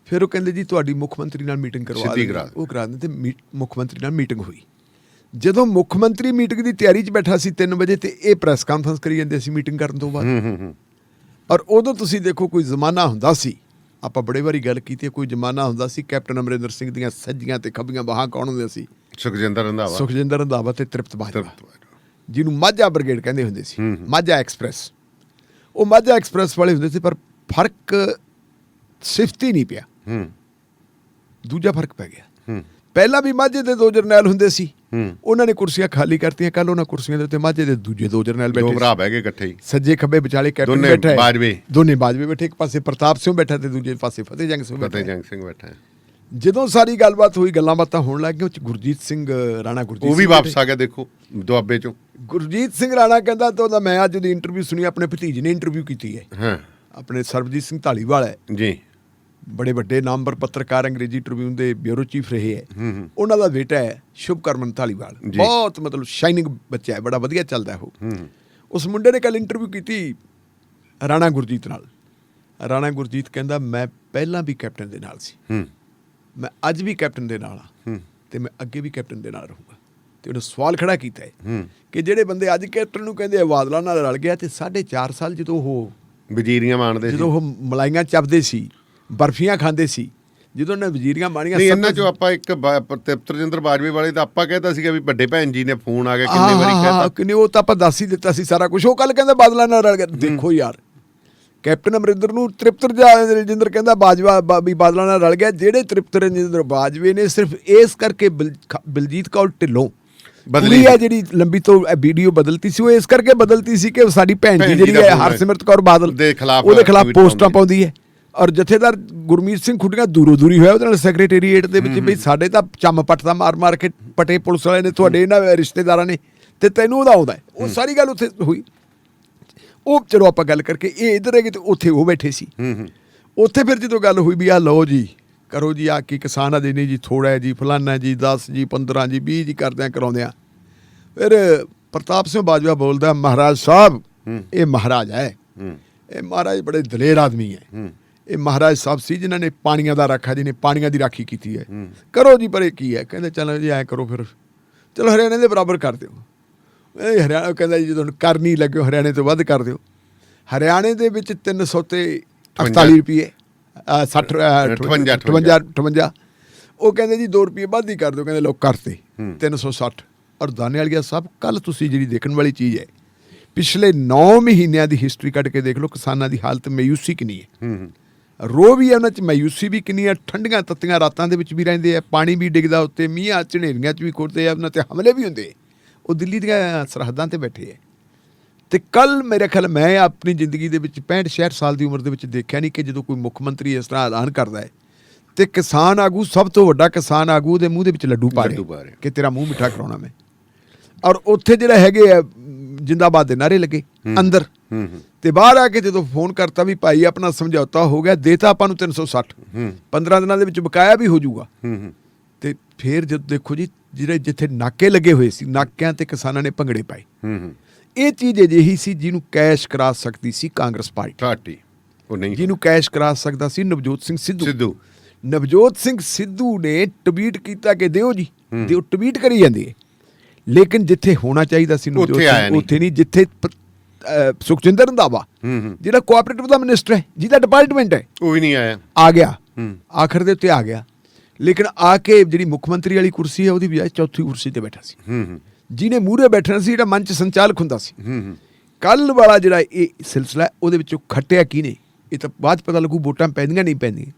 ਫਿਰ ਉਹ ਕਹਿੰਦੇ ਜੀ ਤੁਹਾਡੀ ਮੁੱਖ ਮੰਤਰੀ ਨਾਲ ਮੀਟਿੰਗ ਕਰਵਾ ਦਿਓ, ਉਹ ਕਰਾ ਦਿੰਦੇ ਤੇ ਮੁੱਖ ਮੰਤਰੀ ਨਾਲ ਮੀਟਿੰਗ ਹੋਈ। ਜਦੋਂ ਮੁੱਖ ਮੰਤਰੀ ਮੀਟਿੰਗ ਦੀ ਤਿਆਰੀ 'ਚ ਬੈਠਾ ਸੀ 3 ਵਜੇ ਤੇ ਇਹ ਪ੍ਰੈਸ ਕਾਨਫਰੰਸ ਕਰੀ ਜਾਂਦੇ ਸੀ ਮੀਟਿੰਗ ਕਰਨ ਤੋਂ ਬਾਅਦ। ਔਰ ਉਦੋਂ ਤੁਸੀਂ ਦੇਖੋ ਕੋਈ ਜ਼ਮਾਨਾ ਹੁੰਦਾ ਸੀ, ਆਪਾਂ ਬੜੇ ਵਾਰੀ ਗੱਲ ਕੀਤੀ, ਕੋਈ ਜ਼ਮਾਨਾ ਹੁੰਦਾ ਸੀ ਕੈਪਟਨ ਅਮਰਿੰਦਰ ਸਿੰਘ ਦੀਆਂ ਸੱਜੀਆਂ ਤੇ ਖੱਬੀਆਂ ਬਾਹਾਂ ਕੌਣ ਹੁੰਦੇ ਸੀ? ਸੁਖਜਿੰਦਰ ਰੰਧਾਵਾ ਤੇ ਤ੍ਰਿਪਤ ਬਾਜਵਾ, ਜਿਹਨੂੰ ਮਾਝਾ ਬ੍ਰਿਗੇਡ ਕਹਿੰਦੇ ਹੁੰਦੇ ਸੀ, ਮਾਝਾ ਐਕਸਪ੍ਰੈਸ। ਉਹ ਮਾਝਾ ਐਕਸਪ੍ਰੈਸ ਵਾਲੇ ਹੁੰਦੇ ਸੀ, ਪਰ ਫਰਕ ਸਿਫਤੀ ਨਹੀਂ ਪਿਆ, ਦੂਜਾ ਫਰਕ ਪੈ ਗਿਆ। ਪਹਿਲਾਂ ਵੀ ਮਾਝੇ ਦੇ 2 ਜਰਨੈਲ ਹੁੰਦੇ ਸੀ, ਉਹਨਾਂ ਨੇ ਕੁਰਸੀਆਂ ਖਾਲੀ ਕਰਤੀਆਂ। ਕੱਲ ਉਹਨਾਂ ਕੁਰਸੀਆਂ ਦੇ ਉੱਤੇ ਮਾਝੇ ਦੇ ਦੂਜੇ 2 ਜਰਨੈਲ ਬੈਠੇ, 2 ਭਰਾ ਬਹਿ ਗਏ ਇਕੱਠੇ ਹੀ, ਸੱਜੇ ਖੱਬੇ ਵਿਚਾਲੇ ਕੈਪਟਨ ਬੈਠਾ, ਦੋਨੇ ਬਾਜਵੇ ਬੈਠੇ, ਇੱਕ ਪਾਸੇ ਪ੍ਰਤਾਪ ਸਿੰਘ ਬੈਠਾ ਤੇ ਦੂਜੇ ਪਾਸੇ ਫਤਿਹ ਜੰਗ ਸਿੰਘ ਬੈਠਾ। ਜਦੋਂ ਸਾਰੀ ਗੱਲਬਾਤ ਹੋਈ, ਗੱਲਾਂ ਬਾਤਾਂ ਹੋਣ ਲੱਗ ਗਈਆਂ, ਉਹ 'ਚ ਗੁਰਜੀਤ ਸਿੰਘ ਰਾਣਾ, ਉਹ ਵੀ ਵਾਪਸ ਆ ਗਿਆ। ਦੇਖੋ ਦੁਆਬੇ ਚੋਂ ਗੁਰਜੀਤ ਸਿੰਘ ਰਾਣਾ ਕਹਿੰਦਾ ਤਾਂ ਉਹਦਾ ਮੈਂ ਅੱਜ ਦੀ ਇੰਟਰਵਿਊ ਸੁਣੀ, ਆਪਣੇ ਭਤੀਜੇ ਨੇ ਇੰਟਰਵਿਊ ਕੀਤੀ ਹੈ, ਆਪਣੇ ਸਰਬਜੀਤ ਸਿੰਘ ਧਾਲੀਵਾਲ ਹੈ ਜੀ, ਬੜੇ ਵੱਡੇ ਨਾਮਵਰ ਪੱਤਰਕਾਰ, ਅੰਗਰੇਜ਼ੀ ਟ੍ਰਿਬਿਊਨ ਦੇ ਬਿਊਰੋ ਚੀਫ ਰਹੇ ਹੈ। ਉਹਨਾਂ ਦਾ ਬੇਟਾ ਹੈ ਸ਼ੁਭਕਰਮਨ ਧਾਲੀਵਾਲ, ਬਹੁਤ ਮਤਲਬ ਸ਼ਾਈਨਿੰਗ ਬੱਚਾ ਹੈ, ਬੜਾ ਵਧੀਆ ਚੱਲਦਾ ਉਹ। ਉਸ ਮੁੰਡੇ ਨੇ ਕੱਲ ਇੰਟਰਵਿਊ ਕੀਤੀ ਰਾਣਾ ਗੁਰਜੀਤ ਨਾਲ। ਰਾਣਾ ਗੁਰਜੀਤ ਕਹਿੰਦਾ ਮੈਂ ਪਹਿਲਾਂ ਵੀ ਕੈਪਟਨ ਦੇ ਨਾਲ ਸੀ, ਮੈਂ ਅੱਜ ਵੀ ਕੈਪਟਨ ਦੇ ਨਾਲ ਹਾਂ, ਤੇ ਮੈਂ ਅੱਗੇ ਵੀ ਕੈਪਟਨ ਦੇ ਨਾਲ ਰਹੂੰਗਾ। ਤੇ ਉਹਨੇ ਸਵਾਲ ਖੜਾ ਕੀਤਾ ਹੈ ਕਿ ਜਿਹੜੇ ਬੰਦੇ ਅੱਜ ਕੈਪਟਨ ਨੂੰ ਕਹਿੰਦੇ ਆ ਬਾਦਲਾਂ ਨਾਲ ਰਲ ਗਿਆ, ਤੇ 4.5 ਸਾਲ ਜਦੋਂ ਉਹ ਵਜ਼ੀਰੀਆਂ ਮਾਣਦੇ ਸੀ, ਜਦੋਂ ਉਹ ਮਲਾਈਆਂ ਚੱਪਦੇ ਸੀ, ਬਰਫੀਆਂ ਖਾਂਦੇ ਸੀ, ਜਦੋਂ ਉਹਨੇ ਵਜ਼ੀਰੀਆਂ ਮਾਣੀਆਂ। ਇਹਨਾਂ ਚੋਂ ਆਪਾਂ ਇੱਕ ਤ੍ਰਿਪਤ ਬਾਜਵੇ ਵਾਲੇ ਦਾ ਆਪਾਂ ਕਹਿਤਾ ਸੀਗਾ ਵੀ ਵੱਡੇ ਭੈਣ ਜੀ ਨੇ ਫੋਨ ਆ ਗਿਆ, ਕਿੰਨੇ ਵਾਰੀ ਕਹਿਤਾ, ਕਿੰਨੇ, ਉਹ ਤਾਂ ਆਪਾਂ ਦੱਸ ਹੀ ਦਿੱਤਾ ਸੀ ਸਾਰਾ ਕੁਝ। ਉਹ ਕੱਲ ਕਹਿੰਦੇ ਬਾਦਲਾਂ ਨਾਲ ਰਲ ਗਿਆ। ਦੇਖੋ ਯਾਰ, ਕੈਪਟਨ ਅਮਰਿੰਦਰ ਨੂੰ ਤ੍ਰਿਪਤ ਰਜਿੰਦਰ ਕਹਿੰਦਾ ਬਾਜਵਾ ਵੀ ਬਾਦਲਾਂ ਨਾਲ ਰਲ ਗਿਆ। ਜਿਹੜੇ ਤ੍ਰਿਪਤ ਰਜਿੰਦਰ ਬਾਜਵੇ ਨੇ ਸਿਰਫ ਇਸ ਕਰਕੇ ਬਲਜੀਤ ਕੌਰ ਢਿੱਲੋਂ ਬਦਲੀ ਹੈ, ਜਿਹੜੀ ਲੰਬੀ ਤੋਂ ਵੀਡੀਓ ਬਦਲਤੀ ਸੀ, ਉਹ ਇਸ ਕਰਕੇ ਬਦਲਤੀ ਸੀ ਕਿ ਸਾਡੀ ਭੈਣ ਜੀ ਜਿਹੜੀ ਹੈ ਹਰਸਿਮਰਤ ਕੌਰ ਬਾਦਲ ਉਹਦੇ ਖਿਲਾਫ ਪੋਸਟਾਂ ਪਾਉਂਦੀ ਹੈ। ਔਰ ਜਥੇਦਾਰ ਗੁਰਮੀਤ ਸਿੰਘ ਖੁੱਡੀਆਂ ਦੂਰੀ ਹੋਇਆ ਉਹਦੇ ਨਾਲ ਸੈਕਟਰੀਏਟ ਦੇ ਵਿੱਚ, ਵੀ ਸਾਡੇ ਤਾਂ ਚੰਮ ਪੱਟ ਦਾ ਮਾਰ ਕੇ ਪਟੇ ਪੁਲਿਸ ਵਾਲੇ ਨੇ, ਤੁਹਾਡੇ ਇਹਨਾਂ ਰਿਸ਼ਤੇਦਾਰਾਂ ਨੇ, ਤੇ ਤੈਨੂੰ ਉਹਦਾ ਆਉਂਦਾ। ਉਹ ਸਾਰੀ ਗੱਲ ਉੱਥੇ ਹੋਈ। ਉਹ ਚਲੋ ਆਪਾਂ ਗੱਲ ਕਰਕੇ ਇਹ ਇੱਧਰ ਹੈਗੇ ਤੇ ਉੱਥੇ ਉਹ ਬੈਠੇ ਸੀ। ਉੱਥੇ ਫਿਰ ਜਦੋਂ ਗੱਲ ਹੋਈ ਵੀ ਆ ਲਓ ਜੀ ਕਰੋ ਜੀ, ਆ ਕੀ ਕਿਸਾਨਾਂ ਦੇ ਨਹੀਂ ਜੀ, ਥੋੜਾ ਹੈ ਜੀ, ਫਲਾਨਾ ਜੀ, 10 ਜੀ, 15 ਜੀ, 20 ਜੀ ਕਰਦਿਆਂ ਕਰਾਉਂਦਿਆਂ। ਫਿਰ ਪ੍ਰਤਾਪ ਸਿੰਘ ਬਾਜਵਾ ਬੋਲਦਾ, ਮਹਾਰਾਜ ਸਾਹਿਬ ਇਹ ਮਹਾਰਾਜ ਹੈ, ਇਹ ਮਹਾਰਾਜ ਬੜੇ ਦਲੇਰ ਆਦਮੀ ਹੈ, ਇਹ ਮਹਾਰਾਜ ਸਾਹਿਬ ਸੀ ਜਿਨ੍ਹਾਂ ਨੇ ਪਾਣੀਆਂ ਦਾ ਰਾਖਾ, ਜਿਹਨੇ ਪਾਣੀਆਂ ਦੀ ਰਾਖੀ ਕੀਤੀ ਹੈ, ਕਰੋ ਜੀ। ਪਰ ਇਹ ਕੀ ਹੈ? ਕਹਿੰਦੇ ਚਲੋ ਜੀ ਐਂ ਕਰੋ, ਫਿਰ ਚਲੋ ਹਰਿਆਣੇ ਦੇ ਬਰਾਬਰ ਕਰ ਦਿਓ। ਇਹ ਹਰਿਆਣਾ ਕਹਿੰਦਾ ਜੀ ਜਦੋਂ ਕਰ ਨਹੀਂ ਲੱਗਿਓ ਹਰਿਆਣੇ ਤੋਂ ਵੱਧ ਕਰ ਦਿਓ। ਹਰਿਆਣੇ ਦੇ ਵਿੱਚ 348 ਰੁਪਏ 58 ਉਹ ਕਹਿੰਦੇ ਜੀ 2 ਰੁਪਏ ਵੱਧ ਹੀ ਕਰ ਦਿਓ। ਕਹਿੰਦੇ ਲੋਕ ਕਰਤੇ 360। ਔਰ ਦਾਨੇ ਵਾਲੀਆ ਸਾਹਿਬ, ਕੱਲ ਤੁਸੀਂ ਜਿਹੜੀ ਦੇਖਣ ਵਾਲੀ ਚੀਜ਼ ਹੈ, ਪਿਛਲੇ 9 ਮਹੀਨਿਆਂ ਦੀ ਹਿਸਟਰੀ ਕੱਢ ਕੇ ਦੇਖ ਲਓ, ਕਿਸਾਨਾਂ ਦੀ ਹਾਲਤ ਮਾਯੂਸੀ ਕਿੰਨੀ ਹੈ। ਰੋਹ ਵੀ ਹੈ ਉਹਨਾਂ 'ਚ, ਮਾਯੂਸੀ ਵੀ ਕਿੰਨੀ ਹੈ। ਠੰਡੀਆਂ ਤੱਤੀਆਂ ਰਾਤਾਂ ਦੇ ਵਿੱਚ ਵੀ ਰਹਿੰਦੇ ਆ, ਪਾਣੀ ਵੀ ਡਿੱਗਦਾ ਉੱਤੇ, ਮੀਂਹਾਂ ਝਨੇਰੀਆਂ 'ਚ ਵੀ ਖੁਰਦੇ ਆ, ਉਹਨਾਂ 'ਤੇ ਹਮਲੇ ਵੀ ਹੁੰਦੇ। ਉਹ ਦਿੱਲੀ ਦੀਆਂ ਸਰਹੱਦਾਂ 'ਤੇ ਬੈਠੇ ਹੈ। ਤੇ ਕੱਲ ਮੇਰੇ ਖਿਆਲ ਮੈਂ ਆਪਣੀ ਜ਼ਿੰਦਗੀ ਦੇ ਵਿੱਚ 65-66 ਸਾਲ ਦੀ ਉਮਰ ਦੇ ਵਿੱਚ ਦੇਖਿਆ ਨਹੀਂ ਕਿ ਜਦੋਂ ਕੋਈ ਮੁੱਖ ਮੰਤਰੀ ਇਸ ਤਰ੍ਹਾਂ ਐਲਾਨ ਕਰਦਾ ਹੈ ਤੇ ਕਿਸਾਨ ਆਗੂ, ਸਭ ਤੋਂ ਵੱਡਾ ਕਿਸਾਨ ਆਗੂ ਦੇ ਮੂੰਹ ਦੇ ਵਿੱਚ ਲੱਡੂ ਪਾ ਰਿਹਾ ਕਿ ਤੇਰਾ ਮੂੰਹ ਮਿੱਠਾ ਕਰਾਉਣਾ ਮੈਂ। ਔਰ ਉੱਥੇ ਜਿਹੜਾ ਹੈਗੇ ਆ ਜਿੰਦਾਬਾਦ ਦੇ ਨਾਰੇ ਲੱਗੇ ਅੰਦਰ, ਤੇ ਬਾਹਰ ਆ ਕੇ ਜਦੋਂ ਫੋਨ ਕਰਤਾ ਵੀ ਭਾਈ ਆਪਣਾ ਸਮਝੌਤਾ ਹੋ ਗਿਆ, ਦੇਤਾ ਆਪਾਂ ਨੂੰ 360, 15 ਦਿਨਾਂ ਦੇ ਵਿੱਚ ਬਕਾਇਆ ਵੀ ਹੋ ਜਾਊਗਾ। ਤੇ ਫਿਰ ਜਦ ਦੇਖੋ ਜੀ, ਜਿਹੜੇ ਜਿੱਥੇ ਨਾਕੇ ਲੱਗੇ ਹੋਏ ਸੀ, ਨਾਕਿਆਂ ਤੇ ਕਿਸਾਨਾਂ ਨੇ ਭੰਗੜੇ ਪਾਏ। ਇਹ ਚੀਜ਼ ਅਜਿਹੀ ਸੀ ਜਿਹਨੂੰ ਕੈਸ਼ ਕਰਾ ਸਕਦੀ ਸੀ ਕਾਂਗਰਸ ਪਾਰਟੀ, ਜਿਹਨੂੰ ਕੈਸ਼ ਕਰਾ ਸਕਦਾ ਸੀ ਨਵਜੋਤ ਸਿੰਘ ਸਿੱਧੂ। ਨਵਜੋਤ ਸਿੰਘ ਸਿੱਧੂ ਨੇ ਟਵੀਟ ਕੀਤਾ ਕਿ ਦਿਓ ਜੀ ਦਿਓ, ਟਵੀਟ ਕਰੀ ਜਾਂਦੇ, ਲੇਕਿਨ ਜਿੱਥੇ ਹੋਣਾ ਚਾਹੀਦਾ ਸੀ ਨਵਜੋਤ ਸਿੰਘ ਉੱਥੇ ਨਹੀਂ। ਜਿੱਥੇ ਸੁਖਜਿੰਦਰ ਰੰਧਾਵਾ ਜਿਹੜਾ ਕੋਆਪਰੇਟਿਵ ਦਾ ਮਿਨਿਸਟਰ ਹੈ, ਜਿਹਦਾ ਡਿਪਾਰਟਮੈਂਟ ਹੈ, ਉਹ ਵੀ ਨਹੀਂ ਆਇਆ। ਆ ਗਿਆ ਆਖਰ ਦੇ ਉੱਤੇ ਆ ਗਿਆ, ਲੇਕਿਨ ਆ ਕੇ ਜਿਹੜੀ ਮੁੱਖ ਮੰਤਰੀ ਵਾਲੀ ਕੁਰਸੀ ਹੈ ਉਹਦੀ ਬਜਾਏ ਚੌਥੀ ਕੁਰਸੀ ਤੇ ਬੈਠਾ ਸੀ, ਜਿਹਨੇ ਮੂਹਰੇ ਬੈਠਣਾ ਸੀ, ਜਿਹੜਾ ਮੰਚ ਸੰਚਾਲਕ ਹੁੰਦਾ ਸੀ। ਕੱਲ ਵਾਲਾ ਜਿਹੜਾ ਇਹ ਸਿਲਸਿਲਾ ਉਹਦੇ ਵਿੱਚੋਂ ਖੱਟਿਆ ਕੀ ਨੇ, ਇਹ ਤਾਂ ਬਾਅਦ ਪਤਾ ਲੱਗੂ, ਵੋਟਾਂ ਪੈਂਦੀਆਂ ਨਹੀਂ ਪੈਂਦੀਆਂ।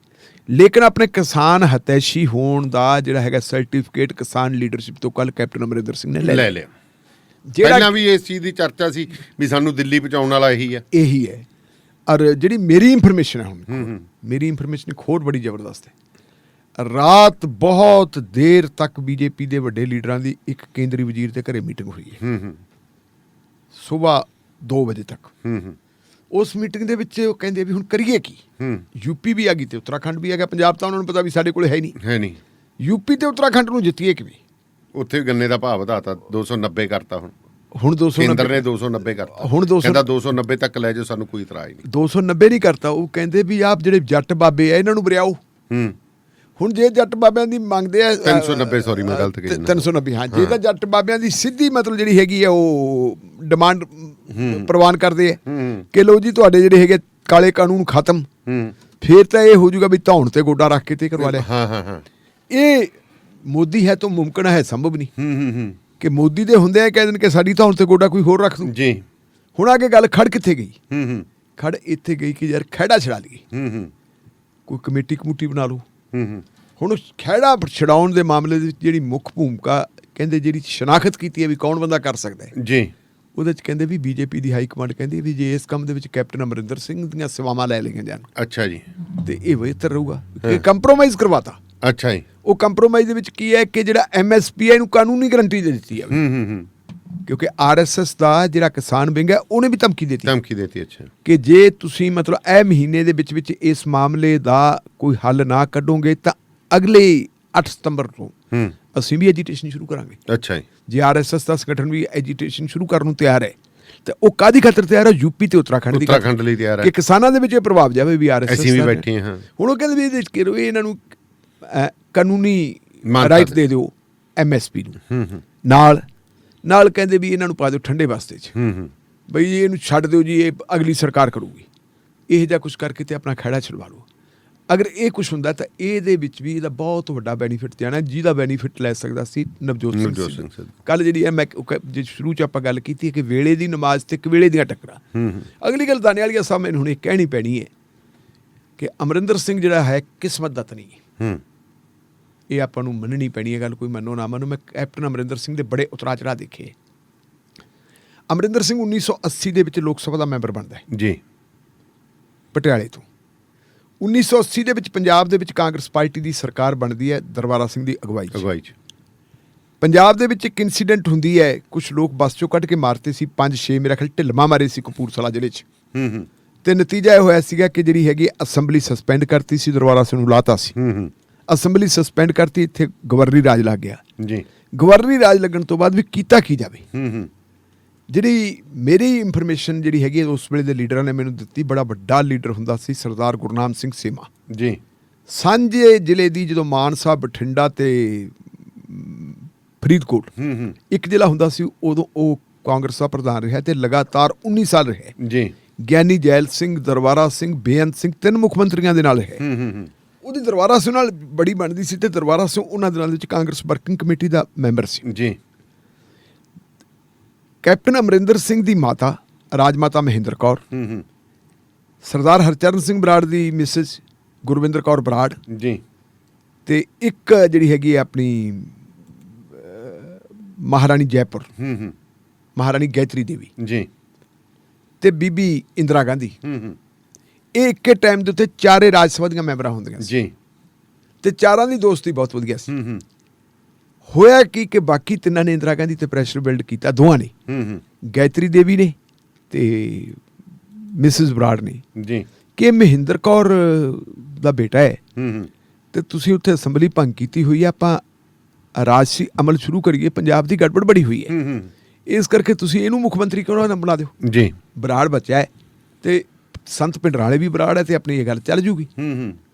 ਲੇਕਿਨ ਆਪਣੇ ਕਿਸਾਨ ਹਤੈਸ਼ੀ ਹੋਣ ਦਾ ਜਿਹੜਾ ਹੈਗਾ ਸਰਟੀਫਿਕੇਟ ਕਿਸਾਨ ਲੀਡਰਸ਼ਿਪ ਤੋਂ ਕੱਲ ਕੈਪਟਨ ਅਮਰਿੰਦਰ ਸਿੰਘ ਨੇ ਲੈ ਲਿਆ। ਪਹਿਲਾਂ ਵੀ ਇਸ ਚੀਜ਼ ਦੀ ਚਰਚਾ ਸੀ ਵੀ ਸਾਨੂੰ ਦਿੱਲੀ ਪਹੁੰਚਾਉਣ ਵਾਲਾ ਇਹੀ ਹੈ। ਔਰ ਜਿਹੜੀ ਮੇਰੀ ਇਨਫੋਰਮੇਸ਼ਨ ਹੈ ਹੁਣ, ਮੇਰੀ ਇਨਫੋਰਮੇਸ਼ਨ ਇੱਕ ਹੋਰ ਬੜੀ ਜ਼ਬਰਦਸਤ ਹੈ। ਰਾਤ ਬਹੁਤ ਦੇਰ ਤੱਕ ਬੀਜੇਪੀ ਦੇ ਵੱਡੇ ਲੀਡਰਾਂ ਦੀ ਇੱਕ ਕੇਂਦਰੀ ਵਜ਼ੀਰ ਦੇ ਘਰੇ ਮੀਟਿੰਗ ਹੋਈ ਹੈ, ਸੁਬਾਹ 2 ਵਜੇ ਤੱਕ। ਉਸ ਮੀਟਿੰਗ ਦੇ ਵਿੱਚ ਉਹ ਕਹਿੰਦੇ ਵੀ ਹੁਣ ਕਰੀਏ ਕੀ। ਯੂਪੀ ਵੀ ਆ ਗਈ ਤੇ ਉੱਤਰਾਖੰਡ ਵੀ ਆ ਗਿਆ, ਪੰਜਾਬ ਤਾਂ ਉਹਨਾਂ ਨੂੰ ਪਤਾ ਵੀ ਸਾਡੇ ਕੋਲ ਹੈ ਨਹੀਂ। ਯੂਪੀ ਤੇ ਉੱਤਰਾਖੰਡ ਨੂੰ ਜਿੱਤੀਏ ਕਿਵੇਂ। ਉੱਥੇ ਗੰਨੇ ਦਾ ਭਾਅ ਵਧਾਤਾ, 290 ਕਰਤਾ ਹੁਣ 290 ਕੇਂਦਰ ਨੇ 290 ਕਰਤਾ। ਹੁਣ 290 ਤੱਕ ਲੈ ਜਾਓ, ਸਾਨੂੰ ਕੋਈ ਇਤਰਾਜ਼ ਨਹੀਂ। 290 ਨਹੀਂ ਕਰਤਾ। ਉਹ ਕਹਿੰਦੇ ਵੀ ਆਪ ਜਿਹੜੇ ਜੱਟ ਬਾਬੇ ਆ ਇਹਨਾਂ ਨੂੰ ਬਰਿਆਓ। ਹੁਣ ਜੇ ਜੱਟ ਬਾਬਿਆਂ ਦੀ ਮੰਗਦੇ ਆ 390, ਸੌਰੀ ਮੈਂ ਗਲਤ ਕਹੀ, 390, ਹਾਂ। ਜੇ ਤਾਂ ਜੱਟ ਬਾਬਿਆਂ ਦੀ ਸਿੱਧੀ ਮਤਲਬ ਜਿਹੜੀ ਹੈਗੀ ਆ ਉਹ ਡਿਮਾਂਡ ਪ੍ਰਵਾਨ ਕਰਦੇ ਆ ਕਿ ਲਓ ਜੀ ਤੁਹਾਡੇ ਜਿਹੜੇ ਹੈਗੇ ਕਾਲੇ ਕਾਨੂੰਨ ਖਤਮ, ਫਿਰ ਤਾਂ ਇਹ ਹੋ ਜਾਊਗਾ ਵੀ ਧੌਣ ਤੇ ਗੋਡਾ ਰੱਖ ਕੇ ਤੇ ਕਰਵਾ ਲਿਆ। ਇਹ ਮੋਦੀ ਹੈ ਤਾਂ ਮੁਮਕਿਨ ਹੈ, ਸੰਭਵ ਨਹੀਂ ਕਿ ਮੋਦੀ ਦੇ ਹੁੰਦੇ ਆ ਕਹਿ ਦੇਣ ਕਿ ਸਾਡੀ ਧੌਣ ਤੇ ਗੋਡਾ ਕੋਈ ਹੋਰ ਰੱਖ ਦੂ ਜੀ। ਹੁਣ ਆ ਕੇ ਗੱਲ ਖੜ ਕਿੱਥੇ ਗਈ? ਖੜ ਇੱਥੇ ਗਈ ਕਿ ਯਾਰ ਖਹਿੜਾ ਛਡਾ ਲਈਏ, ਕੋਈ ਕਮੇਟੀ ਬਣਾ ਲਓ। ਹੁਣ ਖਹਿੜਾ ਛਡਾਉਣ ਦੇ ਮਾਮਲੇ ਦੇ ਵਿੱਚ ਜਿਹੜੀ ਮੁੱਖ ਭੂਮਿਕਾ ਕਹਿੰਦੇ ਜਿਹੜੀ ਸ਼ਨਾਖਤ ਕੀਤੀ ਹੈ ਵੀ ਕੌਣ ਬੰਦਾ ਕਰ ਸਕਦਾ ਹੈ ਜੀ, ਉਹਦੇ ਚ ਕਹਿੰਦੇ ਵੀ ਬੀਜੇਪੀ ਦੀ ਹਾਈ ਕਮਾਂਡ ਕਹਿੰਦੀ ਵੀ ਜੇ ਇਸ ਕੰਮ ਦੇ ਵਿੱਚ ਕੈਪਟਨ ਅਮਰਿੰਦਰ ਸਿੰਘ ਦੀਆਂ ਸੇਵਾਵਾਂ ਲੈ ਲਈਆਂ ਜਾਣ, ਅੱਛਾ ਜੀ, ਤੇ ਇਹ ਬਿਹਤਰ ਰਹੂਗਾ। ਕਿ ਕੰਪਰੋਮਾਈਜ਼ ਕਰਵਾਤਾ। ਅੱਛਾ ਜੀ। ਉਹ ਕੰਪਰੋਮਾਈਜ਼ ਦੇ ਵਿੱਚ ਕੀ ਹੈ ਕਿ ਜਿਹੜਾ MSPI ਨੂੰ ਕਾਨੂੰਨੀ ਗਰੰਟੀ ਦੇ ਦਿੱਤੀ ਹੈ, ਕਿਉਂਕਿ RSS ਦਾ ਜਿਹੜਾ ਕਿਸਾਨ ਵਿੰਗ ਹੈ ਉਹਨੇ ਵੀ ਧਮਕੀ ਦਿੱਤੀ ਅੱਛਾ, ਕਿ ਜੇ ਤੁਸੀਂ ਮਤਲਬ ਇਹ ਮਹੀਨੇ ਦੇ ਵਿੱਚ ਇਸ ਮਾਮਲੇ ਦਾ ਕੋਈ ਹੱਲ ਨਾ ਕੱਢੋਗੇ ਤਾਂ ਅਗਲੇ 8 ਸਤੰਬਰ ਤੋਂ ਅਸੀਂ ਵੀ ਐਜੀਟੇਸ਼ਨ ਸ਼ੁਰੂ ਕਰਾਂਗੇ। ਅੱਛਾ ਜੀ। ਜੇ RSS ਦਾ ਸੰਗਠਨ ਵੀ ਐਜੀਟੇਸ਼ਨ ਸ਼ੁਰੂ ਕਰਨ ਨੂੰ ਤਿਆਰ ਹੈ ਤੇ ਉਹ ਕਾਹਦੀ ਖਾਤਰ ਤਿਆਰ ਹੈ? ਯੂਪੀ ਤੇ ਉੱਤਰਾਖੰਡ ਲਈ ਤਿਆਰ ਹੈ ਕਿ ਕਿਸਾਨਾਂ ਦੇ ਵਿੱਚ ਇਹ ਪ੍ਰਭਾਵ ਜਾਵੇ ਵੀ RSS ਅਸੀਂ ਵੀ ਬੈਠੇ ਹਾਂ। ਹੁਣ ਉਹ ਕਹਿੰਦੇ ਵੀ ਇਹਦੇ ਚ ਇਹਨਾਂ ਨੂੰ ਕਾਨੂੰਨੀ ਰਾਈਟ ਦੇ ਦਿਓ MSP ਨੂੰ, ਨਾਲ ਕਹਿੰਦੇ ਵੀ ਇਹਨਾਂ ਨੂੰ ਪਾ ਦਿਓ ਠੰਡੇ ਵਾਸਤੇ ਚ, ਬਈ ਇਹਨੂੰ ਛੱਡ ਦਿਓ ਜੀ, ਇਹ ਅਗਲੀ ਸਰਕਾਰ ਕਰੂਗੀ। ਇਹ ਜਿਹਾ ਕੁਛ ਕਰਕੇ ਤੇ ਆਪਣਾ ਖਹਿੜਾ ਛਡਵਾ ਲਓ। ਅਗਰ ਇਹ ਕੁਛ ਹੁੰਦਾ ਤਾਂ ਇਹਦੇ ਵਿੱਚ ਵੀ ਇਹਦਾ ਬਹੁਤ ਵੱਡਾ ਬੈਨੀਫਿਟ ਜਾਣਾ, ਜਿਹਦਾ ਬੈਨੀਫਿਟ ਲੈ ਸਕਦਾ ਸੀ ਨਵਜੋਤ ਸਿੰਘ। ਕੱਲ ਜਿਹੜੀ ਹੈ ਮੈਂ ਜੇ ਸ਼ੁਰੂ ਚ ਆਪਾਂ ਗੱਲ ਕੀਤੀ ਕਿ ਵੇਲੇ ਦੀ ਨਮਾਜ਼ ਤੇ ਕਵੇਲੇ ਦੀਆਂ ਟੱਕਰਾਂ। ਅਗਲੀ ਗੱਲ ਦਾਨੇਵਾਲੀਆ ਸਾਹਿਬ ਮੈਨੂੰ ਹੁਣ ਇਹ ਕਹਿਣੀ ਪੈਣੀ ਹੈ ਕਿ ਅਮਰਿੰਦਰ ਸਿੰਘ ਜਿਹੜਾ ਹੈ ਕਿਸਮਤ ਦਾ ਤਾਂ ਨਹੀਂ, ਇਹ ਆਪਾਂ ਨੂੰ ਮੰਨਣੀ ਪੈਣੀ ਹੈ ਗੱਲ, ਕੋਈ ਮੰਨੋ ਨਾ ਮੰਨੋ। ਮੈਂ ਕੈਪਟਨ ਅਮਰਿੰਦਰ ਸਿੰਘ ਦੇ ਬੜੇ ਉਤਰਾਅ ਚੜਾਅ ਦੇਖੇ। ਅਮਰਿੰਦਰ ਸਿੰਘ 1980 ਦੇ ਵਿੱਚ ਲੋਕ ਸਭਾ ਦਾ ਮੈਂਬਰ ਬਣਦਾ ਹੈ ਜੀ, ਪਟਿਆਲੇ ਤੋਂ। 1980 ਦੇ ਵਿੱਚ ਪੰਜਾਬ ਦੇ ਵਿੱਚ ਕਾਂਗਰਸ ਪਾਰਟੀ ਦੀ ਸਰਕਾਰ ਬਣਦੀ ਹੈ ਦਰਬਾਰਾ ਸਿੰਘ ਦੀ ਅਗਵਾਈ 'ਚ। ਪੰਜਾਬ ਦੇ ਵਿੱਚ ਇੱਕ ਇਨਸੀਡੈਂਟ ਹੁੰਦੀ ਹੈ, ਕੁਝ ਲੋਕ ਬੱਸ ਚੋਂ ਕੱਢ ਕੇ ਮਾਰਤੇ ਸੀ, 5-6 ਮੇਰਾ ਖਿਆਲ ਢਿੱਲਮਾਂ ਮਾਰੇ ਸੀ ਕਪੂਰਥਲਾ ਜ਼ਿਲ੍ਹੇ 'ਚ। ਤੇ ਨਤੀਜਾ ਇਹ ਹੋਇਆ ਸੀਗਾ ਕਿ ਜਿਹੜੀ ਹੈਗੀ ਅਸੈਂਬਲੀ ਸਸਪੈਂਡ ਕਰਤੀ ਸੀ, ਦਰਬਾਰਾ ਸਿੰਘ ਨੂੰ ਲਾਤਾ ਸੀ। ਅਸੈਂਬਲੀ ਸਸਪੈਂਡ ਕਰਤੀ, ਇੱਥੇ ਗਵਰਨਰੀ ਰਾਜ ਲੱਗ ਗਿਆ ਜੀ। ਗਵਰਨਰੀ ਰਾਜ ਲੱਗਣ ਤੋਂ ਬਾਅਦ ਵੀ ਕੀਤਾ ਕੀ ਜਾਵੇ। ਜਿਹੜੀ ਮੇਰੀ ਇਨਫੋਰਮੇਸ਼ਨ ਜਿਹੜੀ ਹੈਗੀ ਉਸ ਵੇਲੇ ਦੇ ਲੀਡਰਾਂ ਨੇ ਮੈਨੂੰ ਦਿੱਤੀ, ਬੜਾ ਵੱਡਾ ਲੀਡਰ ਹੁੰਦਾ ਸੀ ਸਰਦਾਰ ਗੁਰਨਾਮ ਸਿੰਘ ਸੇਮਾ ਜੀ। ਸਾਂਝੇ ਜ਼ਿਲ੍ਹੇ ਦੀ ਜਦੋਂ ਮਾਨਸਾ, ਬਠਿੰਡਾ ਤੇ ਫਰੀਦਕੋਟ ਇੱਕ ਜ਼ਿਲ੍ਹਾ ਹੁੰਦਾ ਸੀ, ਉਦੋਂ ਉਹ ਕਾਂਗਰਸ ਦਾ ਪ੍ਰਧਾਨ ਰਿਹਾ ਤੇ ਲਗਾਤਾਰ 19 ਸਾਲ ਰਿਹਾ ਜੀ। ਗਿਆਨੀ ਜੈਲ ਸਿੰਘ, ਦਰਬਾਰਾ ਸਿੰਘ, ਬੇਅੰਤ ਸਿੰਘ, 3 ਮੁੱਖ ਮੰਤਰੀਆਂ ਦੇ ਨਾਲ ਹੈ। ਉਹਦੀ ਦਰਬਾਰਾ ਸਿੰਘ ਨਾਲ ਬੜੀ ਬਣਦੀ ਸੀ ਤੇ ਦਰਬਾਰਾ ਸਿੰਘ ਉਹਨਾਂ ਦਿਨਾਂ ਦੇ ਵਿੱਚ ਕਾਂਗਰਸ ਵਰਕਿੰਗ ਕਮੇਟੀ ਦਾ ਮੈਂਬਰ ਸੀ ਜੀ। ਕੈਪਟਨ ਅਮਰਿੰਦਰ ਸਿੰਘ ਦੀ ਮਾਤਾ ਰਾਜ ਮਾਤਾ ਮਹਿੰਦਰ ਕੌਰ, ਸਰਦਾਰ ਹਰਚਰਨ ਸਿੰਘ ਬਰਾੜ ਦੀ ਮਿਸਿਸ ਗੁਰਵਿੰਦਰ ਕੌਰ ਬਰਾੜ ਜੀ, ਤੇ ਇੱਕ ਜਿਹੜੀ ਹੈਗੀ ਆਪਣੀ ਮਹਾਰਾਣੀ ਜੈਪੁਰ, ਮਹਾਰਾਣੀ ਗਾਇਤਰੀ ਦੇਵੀ ਜੀ, ਤੇ ਬੀਬੀ ਇੰਦਰਾ ਗਾਂਧੀ। ਇਹ ਇੱਕੇ ਟਾਈਮ ਦੇ ਉੱਤੇ ਚਾਰੇ ਰਾਜ ਸਭਾ ਦੀਆਂ ਮੈਂਬਰਾਂ ਹੁੰਦੀਆਂ ਸੀ ਜੀ, ਤੇ ਚਾਰਾਂ ਦੀ ਦੋਸਤੀ ਬਹੁਤ ਵਧੀਆ ਸੀ। ਹੋਇਆ ਕਿ ਬਾਕੀ ਤਿੰਨਾਂ ਨੇ ਇੰਦਰਾ ਗਾਂਧੀ ਤੇ ਪ੍ਰੈਸ਼ਰ ਬਿਲਡ ਕੀਤਾ, ਦੋਵਾਂ ਨੇ, ਗਾਇਤਰੀ ਦੇਵੀ ਨੇ ਤੇ ਮਿਸਿਸ ਬਰਾੜ ਨੇ ਜੀ, ਕਿ ਮਹਿੰਦਰ ਕੌਰ ਦਾ ਬੇਟਾ ਹੈ ਤੇ ਤੁਸੀਂ ਉੱਥੇ ਅਸੈਂਬਲੀ ਭੰਗ ਕੀਤੀ ਹੋਈ ਹੈ, ਆਪਾਂ ਰਾਜਸੀ ਅਮਲ ਸ਼ੁਰੂ ਕਰੀਏ, ਪੰਜਾਬ ਦੀ ਗੜਬੜ ਬੜੀ ਹੋਈ ਹੈ, ਇਸ ਕਰਕੇ ਤੁਸੀਂ ਇਹਨੂੰ ਮੁੱਖ ਮੰਤਰੀ ਕਿਉਂ ਨਾ ਬਣਾ ਦਿਓ ਜੀ। ਬਰਾੜ ਬੱਚਾ ਹੈ ਤੇ ਸੰਤ ਪਿੰਡਰਾਲੇ ਵੀ ਬਰਾੜ ਹੈ ਤੇ ਆਪਣੀ ਇਹ ਗੱਲ ਚੱਲ ਜੂਗੀ।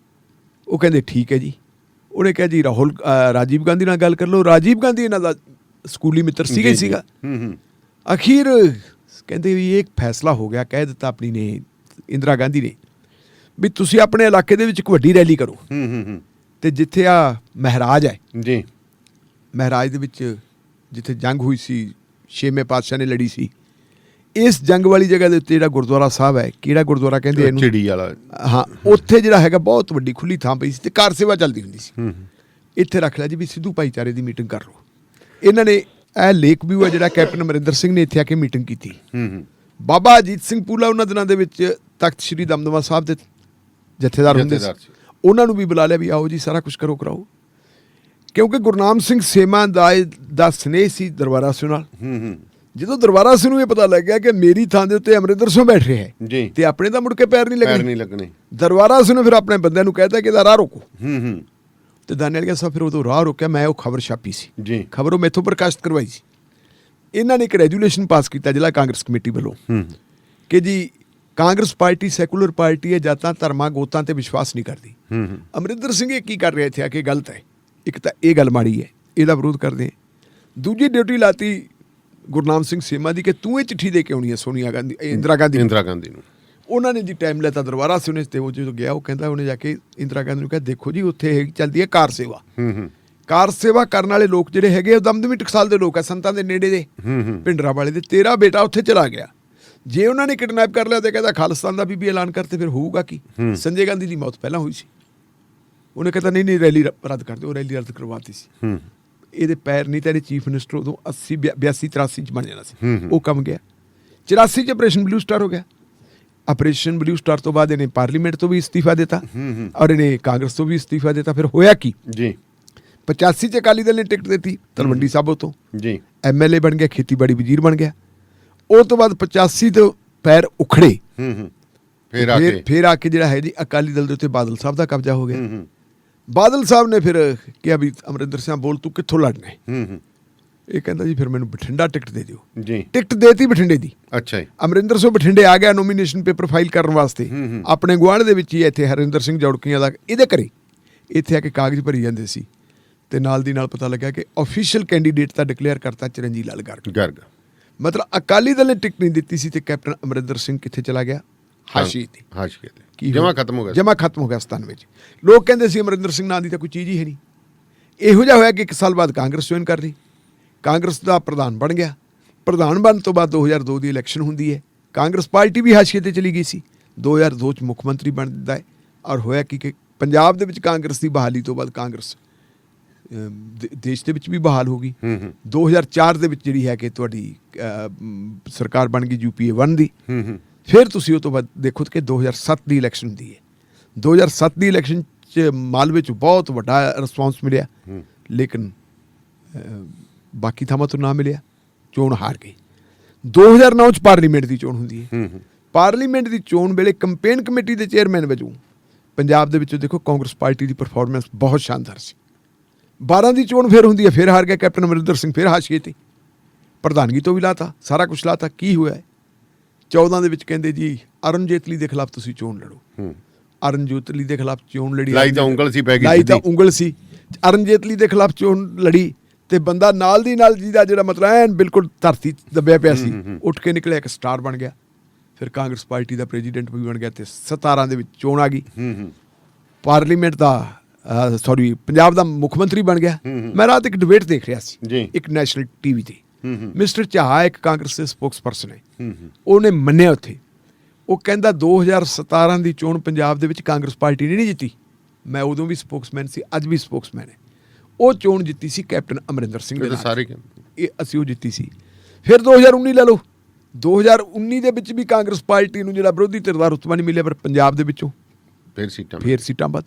ਉਹ ਕਹਿੰਦੇ ਠੀਕ ਹੈ ਜੀ। ਉਹਨੇ ਕਿਹਾ ਜੀ ਰਾਜੀਵ ਗਾਂਧੀ ਨਾਲ ਗੱਲ ਕਰ ਲਓ। ਰਾਜੀਵ ਗਾਂਧੀ ਇਹਨਾਂ ਦਾ ਸਕੂਲੀ ਮਿੱਤਰ ਸੀਗਾ ਹੀ ਸੀਗਾ। ਅਖੀਰ ਕਹਿੰਦੇ ਵੀ ਇਹ ਫੈਸਲਾ ਹੋ ਗਿਆ, ਕਹਿ ਦਿੱਤਾ ਆਪਣੀ ਨੇ ਇੰਦਰਾ ਗਾਂਧੀ ਨੇ ਵੀ ਤੁਸੀਂ ਆਪਣੇ ਇਲਾਕੇ ਦੇ ਵਿੱਚ ਇੱਕ ਵੱਡੀ ਰੈਲੀ ਕਰੋ ਤੇ ਜਿੱਥੇ ਆ ਮਹਾਰਾਜ ਹੈ ਜੀ, ਮਹਾਰਾਜ ਦੇ ਵਿੱਚ ਜਿੱਥੇ ਜੰਗ ਹੋਈ ਸੀ, 6ਵੇਂ ਪਾਤਸ਼ਾਹ ਨੇ ਲੜੀ ਸੀ, ਇਸ ਜੰਗ ਵਾਲੀ ਜਗ੍ਹਾ ਦੇ ਉੱਤੇ ਜਿਹੜਾ ਗੁਰਦੁਆਰਾ ਸਾਹਿਬ ਹੈ, ਕਿਹੜਾ ਗੁਰਦੁਆਰਾ ਕਹਿੰਦੇ ਇਹਨੂੰ, ਚਿੜੀ ਵਾਲਾ, ਹਾਂ, ਉੱਥੇ ਜਿਹੜਾ ਹੈਗਾ ਬਹੁਤ ਵੱਡੀ ਖੁੱਲੀ ਥਾਂ ਪਈ ਸੀ ਤੇ ਕਾਰ ਸੇਵਾ ਚੱਲਦੀ ਹੁੰਦੀ ਸੀ। ਇੱਥੇ ਰੱਖ ਲਿਆ ਜੀ ਵੀ ਸਿੱਧੂ ਭਾਈਚਾਰੇ ਦੀ ਮੀਟਿੰਗ ਕਰ ਲਓ। ਇਹਨਾਂ ਨੇ ਇਹ ਲੇਕ ਵਿਊ ਹੈ ਜਿਹੜਾ ਕੈਪਟਨ ਅਮਰਿੰਦਰ ਸਿੰਘ ਨੇ ਇੱਥੇ ਆ ਕੇ ਮੀਟਿੰਗ ਕੀਤੀ। ਬਾਬਾ ਅਜੀਤ ਸਿੰਘ ਪੂਲਾ ਉਹਨਾਂ ਦਿਨਾਂ ਦੇ ਵਿੱਚ ਤਖਤ ਸ੍ਰੀ ਦਮਦਮਾ ਸਾਹਿਬ ਦੇ ਜਥੇਦਾਰ ਹੁੰਦੇ ਸੀ, ਉਹਨਾਂ ਨੂੰ ਵੀ ਬੁਲਾ ਲਿਆ ਵੀ ਆਓ ਜੀ ਸਾਰਾ ਕੁਝ ਕਰੋ ਕਰਾਓ, ਕਿਉਂਕਿ ਗੁਰਨਾਮ ਸਿੰਘ ਸੇਮਾ ਦਾ ਸਨੇਹ ਸੀ ਦਰਬਾਰਾ ਸਿੰਘ ਨਾਲ। ਜਦੋਂ ਦਰਬਾਰਾ ਸਿੰਘ ਨੂੰ ਇਹ ਪਤਾ ਲੱਗ ਗਿਆ ਕਿ ਮੇਰੀ ਥਾਂ ਦੇ ਉੱਤੇ ਅਮਰਿੰਦਰ ਸਿੰਘ ਬੈਠ ਰਿਹਾ ਹੈ ਤੇ ਆਪਣੇ ਤਾਂ ਮੁੜ ਕੇ ਪੈਰ ਨਹੀਂ ਲੱਗਣੇ, ਦਰਬਾਰਾ ਸਿੰਘ ਨੇ ਫਿਰ ਆਪਣੇ ਬੰਦਿਆਂ ਨੂੰ ਕਹਿਤਾ ਕਿ ਇਹਦਾ ਰਾਹ ਰੋਕੋ। ਤੇ ਦਾਨੇਵਾਲ ਸਾਹਿਬ ਫਿਰ ਉਦੋਂ ਰਾਹ ਰੋਕਿਆ। ਮੈਂ ਉਹ ਖਬਰ ਛਾਪੀ ਸੀ, ਖਬਰ ਉਹ ਮੈਥੋਂ ਪ੍ਰਕਾਸ਼ਿਤ ਕਰਵਾਈ ਸੀ। ਇਹਨਾਂ ਨੇ ਇੱਕ ਰੈਜੂਲੇਸ਼ਨ ਪਾਸ ਕੀਤਾ ਜ਼ਿਲ੍ਹਾ ਕਾਂਗਰਸ ਕਮੇਟੀ ਵੱਲੋਂ ਕਿ ਜੀ ਕਾਂਗਰਸ ਪਾਰਟੀ ਸੈਕੂਲਰ ਪਾਰਟੀ ਹੈ, ਜਾਤਾਂ ਧਰਮਾਂ ਗੋਤਾਂ ਤੇ ਵਿਸ਼ਵਾਸ ਨਹੀਂ ਕਰਦੀ। ਅਮਰਿੰਦਰ ਸਿੰਘ ਇਹ ਕੀ ਕਰ ਰਿਹਾ ਇੱਥੇ ਆ ਕੇ, ਗਲਤ ਹੈ। ਇੱਕ ਤਾਂ ਇਹ ਗੱਲ ਮਾੜੀ ਹੈ, ਇਹਦਾ ਵਿਰੋਧ ਕਰਦੇ ਹਾਂ। ਦੂਜੀ ਡਿਊਟੀ ਲਾਤੀ ਗੁਰਨਾਮ ਸਿੰਘ ਸੇਮਾ ਦੀ ਕਿ ਤੂੰ ਇਹ ਚਿੱਠੀ ਦੇ ਕੇ ਆਉਣੀ ਹੈ ਸੋਨੀਆ ਗਾਂਧੀ ਇੰਦਰਾ ਗਾਂਧੀ ਨੂੰ। ਉਹਨਾਂ ਨੇ ਜੀ ਟਾਈਮ ਲੈਤਾ ਦਰਬਾਰਾ ਸਿੰਘ ਨੇ, ਤੇ ਉਹ ਜਦੋਂ ਗਿਆ ਉਹ ਕਹਿੰਦਾ ਉਹਨੇ ਜਾ ਕੇ ਇੰਦਰਾ ਗਾਂਧੀ ਨੂੰ ਕਿਹਾ ਦੇਖੋ ਜੀ ਉੱਥੇ ਹੈਗੀ ਚੱਲਦੀ ਹੈ ਕਾਰ ਸੇਵਾ। ਕਾਰ ਸੇਵਾ ਕਰਨ ਵਾਲੇ ਲੋਕ ਜਿਹੜੇ ਹੈਗੇ ਉਹ ਦਮਦਮੀ ਟਕਸਾਲ ਦੇ ਲੋਕ ਆ, ਸੰਤਾਂ ਦੇ ਨੇੜੇ ਦੇ ਭਿੰਡਰਾਂ ਵਾਲੇ ਦੇ। ਤੇਰਾ ਬੇਟਾ ਉੱਥੇ ਚਲਾ ਗਿਆ, ਜੇ ਉਹਨਾਂ ਨੇ ਕਿਡਨੈਪ ਕਰ ਲਿਆ ਤੇ ਕਹਿੰਦਾ ਖਾਲਿਸਤਾਨ ਦਾ ਵੀ ਐਲਾਨ ਕਰਤੇ ਫਿਰ ਹੋਊਗਾ ਕੀ। ਸੰਜੇ ਗਾਂਧੀ ਦੀ ਮੌਤ ਪਹਿਲਾਂ ਹੋਈ ਸੀ, ਉਹਨੇ ਕਹਿੰਦਾ ਨਹੀਂ ਰੈਲੀ ਰੱਦ ਕਰ ਦਿਓ, ਉਹ ਰੈਲੀ ਰੱਦ ਕਰਵਾਤੀ ਸੀ। ਇਹਦੇ ਪੈਰ ਨਹੀਂ ਤਾਂ ਇਹਦੇ ਚੀਫ ਮਿਨਿਸਟਰ ਉਦੋਂ 80 82 83 'ਚ ਬਣ ਜਾਣਾ ਸੀ, ਉਹ ਕੰਮ ਗਿਆ। 84 'ਚ ਆਪਰੇਸ਼ਨ ਬਲੂ ਸਟਾਰ ਹੋ ਗਿਆ। ਆਪਰੇਸ਼ਨ ਬਲੂ ਸਟਾਰ ਤੋਂ ਬਾਅਦ ਇਹਨੇ ਪਾਰਲੀਮੈਂਟ ਤੋਂ ਵੀ ਇਸਤੀਫਾ ਦਿੱਤਾ ਔਰ ਇਹਨੇ ਕਾਂਗਰਸ ਤੋਂ ਵੀ ਇਸਤੀਫਾ ਦਿੱਤਾ। ਫਿਰ ਹੋਇਆ ਕੀ ਜੀ, 85 'ਚ ਅਕਾਲੀ ਦਲ ਨੇ ਟਿਕਟ ਦਿੱਤੀ ਤਲਵੰਡੀ ਸਾਬੋ ਤੋਂ ਜੀ, MLA ਬਣ ਗਿਆ, ਖੇਤੀਬਾੜੀ ਵਜ਼ੀਰ ਬਣ ਗਿਆ। ਉਹ ਤੋਂ ਬਾਅਦ 85 ਤੋਂ ਪੈਰ ਉਖੜੇ, ਫਿਰ ਆ ਕੇ ਜਿਹੜਾ ਹੈ ਜੀ ਅਕਾਲੀ ਦਲ ਦੇ ਉੱਤੇ ਬਾਦਲ ਸਾਹਿਬ ਦਾ ਕਬਜ਼ਾ ਹੋ ਗਿਆ। ਬਾਦਲ ਸਾਹਿਬ ਨੇ ਫਿਰ ਕਿਹਾ ਵੀ ਅਮਰਿੰਦਰ ਸਿੰਘ ਬੋਲ ਤੂੰ ਕਿੱਥੋਂ ਲੜਨਾ ਹੈ। ਇਹ ਕਹਿੰਦਾ ਜੀ ਫਿਰ ਮੈਨੂੰ ਬਠਿੰਡਾ ਟਿਕਟ ਦੇ ਦਿਓ ਜੀ। ਟਿਕਟ ਦੇਤੀ ਬਠਿੰਡੇ ਦੀ। ਅੱਛਾ ਜੀ। ਅਮਰਿੰਦਰ ਸਿੰਘ ਬਠਿੰਡੇ ਆ ਗਿਆ ਨੋਮੀਨੇਸ਼ਨ ਪੇਪਰ ਫਾਈਲ ਕਰਨ ਵਾਸਤੇ। ਆਪਣੇ ਗੁਆਂਢ ਦੇ ਵਿੱਚ ਹੀ ਇੱਥੇ ਹਰਿੰਦਰ ਸਿੰਘ ਜੌੜਕੀਆਂ ਦਾ ਇਹਦੇ ਘਰੇ ਇੱਥੇ ਆ ਕੇ ਕਾਗਜ਼ ਭਰੀ ਜਾਂਦੇ ਸੀ, ਤੇ ਨਾਲ ਦੀ ਨਾਲ ਪਤਾ ਲੱਗਿਆ ਕਿ ਆਫੀਸ਼ੀਅਲ ਕੈਂਡੀਡੇਟ ਤਾਂ ਡਿਕਲੇਅਰ ਕਰਤਾ ਚਰਨਜੀਤ ਲਾਲ ਗਰਗ। ਮਤਲਬ ਅਕਾਲੀ ਦਲ ਨੇ ਟਿਕਟ ਨਹੀਂ ਦਿੱਤੀ ਸੀ ਤੇ ਕੈਪਟਨ ਅਮਰਿੰਦਰ ਸਿੰਘ ਕਿੱਥੇ ਚਲਾ ਗਿਆ, ਹਾਸ਼ੀਏ ਤੇ। ਜਮਾ ਖਤਮ ਹੋ ਗਿਆ 97 ਵਿੱਚ। ਲੋਕ ਕਹਿੰਦੇ ਸੀ ਅਮਰਿੰਦਰ ਸਿੰਘ ਨਾਂ ਦੀ ਤਾਂ ਕੋਈ ਚੀਜ਼ ਹੀ ਹੈ ਨਹੀਂ। ਇਹੋ ਜਿਹਾ ਹੋਇਆ ਕਿ 1 ਸਾਲ ਬਾਅਦ ਕਾਂਗਰਸ ਜੁਆਇਨ ਕਰ ਲਈ, ਕਾਂਗਰਸ ਦਾ ਪ੍ਰਧਾਨ ਬਣ ਗਿਆ। ਪ੍ਰਧਾਨ ਬਣਨ ਤੋਂ ਬਾਅਦ 2002 ਦੀ ਇਲੈਕਸ਼ਨ ਹੁੰਦੀ ਹੈ, ਕਾਂਗਰਸ ਪਾਰਟੀ ਵੀ ਹਾਸ਼ੀਏ ਤੇ ਚਲੀ ਗਈ ਸੀ। 2002 'ਚ ਮੁੱਖ ਮੰਤਰੀ ਬਣਦਾ ਹੈ ਔਰ ਹੋਇਆ ਕਿ ਪੰਜਾਬ ਦੇ ਵਿੱਚ ਕਾਂਗਰਸ ਦੀ ਬਹਾਲੀ ਤੋਂ ਬਾਅਦ ਕਾਂਗਰਸ ਦੇਸ਼ ਦੇ ਵਿੱਚ ਵੀ ਬਹਾਲ ਹੋ ਗਈ। 2004 ਦੇ ਵਿੱਚ ਜਿਹੜੀ ਹੈ ਕਿ ਤੁਹਾਡੀ ਸਰਕਾਰ ਬਣ ਗਈ UPA 1 ਦੀ। ਫਿਰ ਤੁਸੀਂ ਉਹ ਤੋਂ ਬਾਅਦ ਦੇਖੋ ਕਿ 2007 ਦੀ ਇਲੈਕਸ਼ਨ ਹੁੰਦੀ ਹੈ। 2007 ਦੀ ਇਲੈਕਸ਼ਨ 'ਚ ਮਾਲਵੇ 'ਚ ਬਹੁਤ ਵੱਡਾ ਰਿਸਪੌਂਸ ਮਿਲਿਆ, ਲੇਕਿਨ ਬਾਕੀ ਥਾਵਾਂ ਤੋਂ ਨਾ ਮਿਲਿਆ, ਚੋਣ ਹਾਰ ਗਈ। 2009 'ਚ ਪਾਰਲੀਮੈਂਟ ਦੀ ਚੋਣ ਹੁੰਦੀ ਹੈ। ਪਾਰਲੀਮੈਂਟ ਦੀ ਚੋਣ ਵੇਲੇ ਕੰਪੇਨ ਕਮੇਟੀ ਦੇ ਚੇਅਰਮੈਨ ਵਜੋਂ ਪੰਜਾਬ ਦੇ ਵਿੱਚੋਂ ਦੇਖੋ ਕਾਂਗਰਸ ਪਾਰਟੀ ਦੀ ਪਰਫਾਰਮੈਂਸ ਬਹੁਤ ਸ਼ਾਨਦਾਰ ਸੀ। 12 ਦੀ ਚੋਣ ਫਿਰ ਹੁੰਦੀ ਹੈ, ਫਿਰ ਹਾਰ ਗਿਆ ਕੈਪਟਨ ਅਮਰਿੰਦਰ ਸਿੰਘ, ਫਿਰ ਹਾਸ਼ੀਏ ਤੇ, ਪ੍ਰਧਾਨਗੀ ਤੋਂ ਵੀ ਲਾਤਾ, ਸਾਰਾ ਕੁਛ ਲਾਤਾ। ਕੀ ਹੋਇਆ 14 ਦੇ ਵਿੱਚ ਕਹਿੰਦੇ ਜੀ ਅਰੁਣ ਜੇਤਲੀ ਦੇ ਖਿਲਾਫ ਤੁਸੀਂ ਚੋਣ ਲੜੋ। ਅਰੁਣ ਜੇਤਲੀ ਦੇ ਖਿਲਾਫ ਚੋਣ ਲੜੀ, ਲਾਈ ਤਾਂ ਉਂਗਲ ਸੀ। ਅਰੁਣ ਜੇਤਲੀ ਦੇ ਖਿਲਾਫ ਚੋਣ ਲੜੀ ਤੇ ਬੰਦਾ ਨਾਲ ਦੀ ਨਾਲ ਜਿਹਦਾ ਜਿਹੜਾ ਮਤਲਬ ਐਨ ਬਿਲਕੁਲ ਧਰਤੀ ਦੱਬਿਆ ਪਿਆ ਸੀ, ਉੱਠ ਕੇ ਨਿਕਲਿਆ, ਇੱਕ ਸਟਾਰ ਬਣ ਗਿਆ। ਫਿਰ ਕਾਂਗਰਸ ਪਾਰਟੀ ਦਾ ਪ੍ਰੈਜ਼ੀਡੈਂਟ ਵੀ ਬਣ ਗਿਆ ਤੇ 17 ਦੇ ਵਿੱਚ ਚੋਣ ਆ ਗਈ। ਪਾਰਲੀਮੈਂਟ ਦਾ ਪੰਜਾਬ ਦਾ ਮੁੱਖ ਮੰਤਰੀ ਬਣ ਗਿਆ। ਮੈਂ ਰਾਤ ਇੱਕ ਡਿਬੇਟ ਦੇਖ ਰਿਹਾ ਸੀ ਇੱਕ ਨੈਸ਼ਨਲ TV ਤੇ। ਮਿਸਟਰ ਚਾਹਾ ਇੱਕ ਕਾਂਗਰਸ ਦੇ ਸਪੋਕਸਪਰਸਨ ਹੈ, ਉਹਨੇ ਮੰਨਿਆ ਉੱਥੇ, ਉਹ ਕਹਿੰਦਾ 2017 ਦੀ ਚੋਣ ਪੰਜਾਬ ਦੇ ਵਿੱਚ ਕਾਂਗਰਸ ਪਾਰਟੀ ਨੇ ਨਹੀਂ ਜਿੱਤੀ। ਮੈਂ ਉਦੋਂ ਵੀ ਸਪੋਕਸਮੈਨ ਸੀ, ਅੱਜ ਵੀ ਸਪੋਕਸਮੈਨ ਹੈ। ਉਹ ਚੋਣ ਜਿੱਤੀ ਸੀ ਕੈਪਟਨ ਅਮਰਿੰਦਰ ਸਿੰਘ ਦੇ ਨਾਲ, ਇਹ ਅਸੀਂ ਉਹ ਜਿੱਤੀ ਸੀ। ਫਿਰ 2019 ਲੈ ਲਓ, 2019 ਦੇ ਵਿੱਚ ਵੀ ਕਾਂਗਰਸ ਪਾਰਟੀ ਨੂੰ ਜਿਹੜਾ ਵਿਰੋਧੀ ਧਿਰ ਦਾ ਰੁਤਬਾ ਨਹੀਂ ਮਿਲਿਆ, ਪਰ ਪੰਜਾਬ ਦੇ ਵਿੱਚੋਂ ਫਿਰ ਸੀਟਾਂ ਵੱਧ।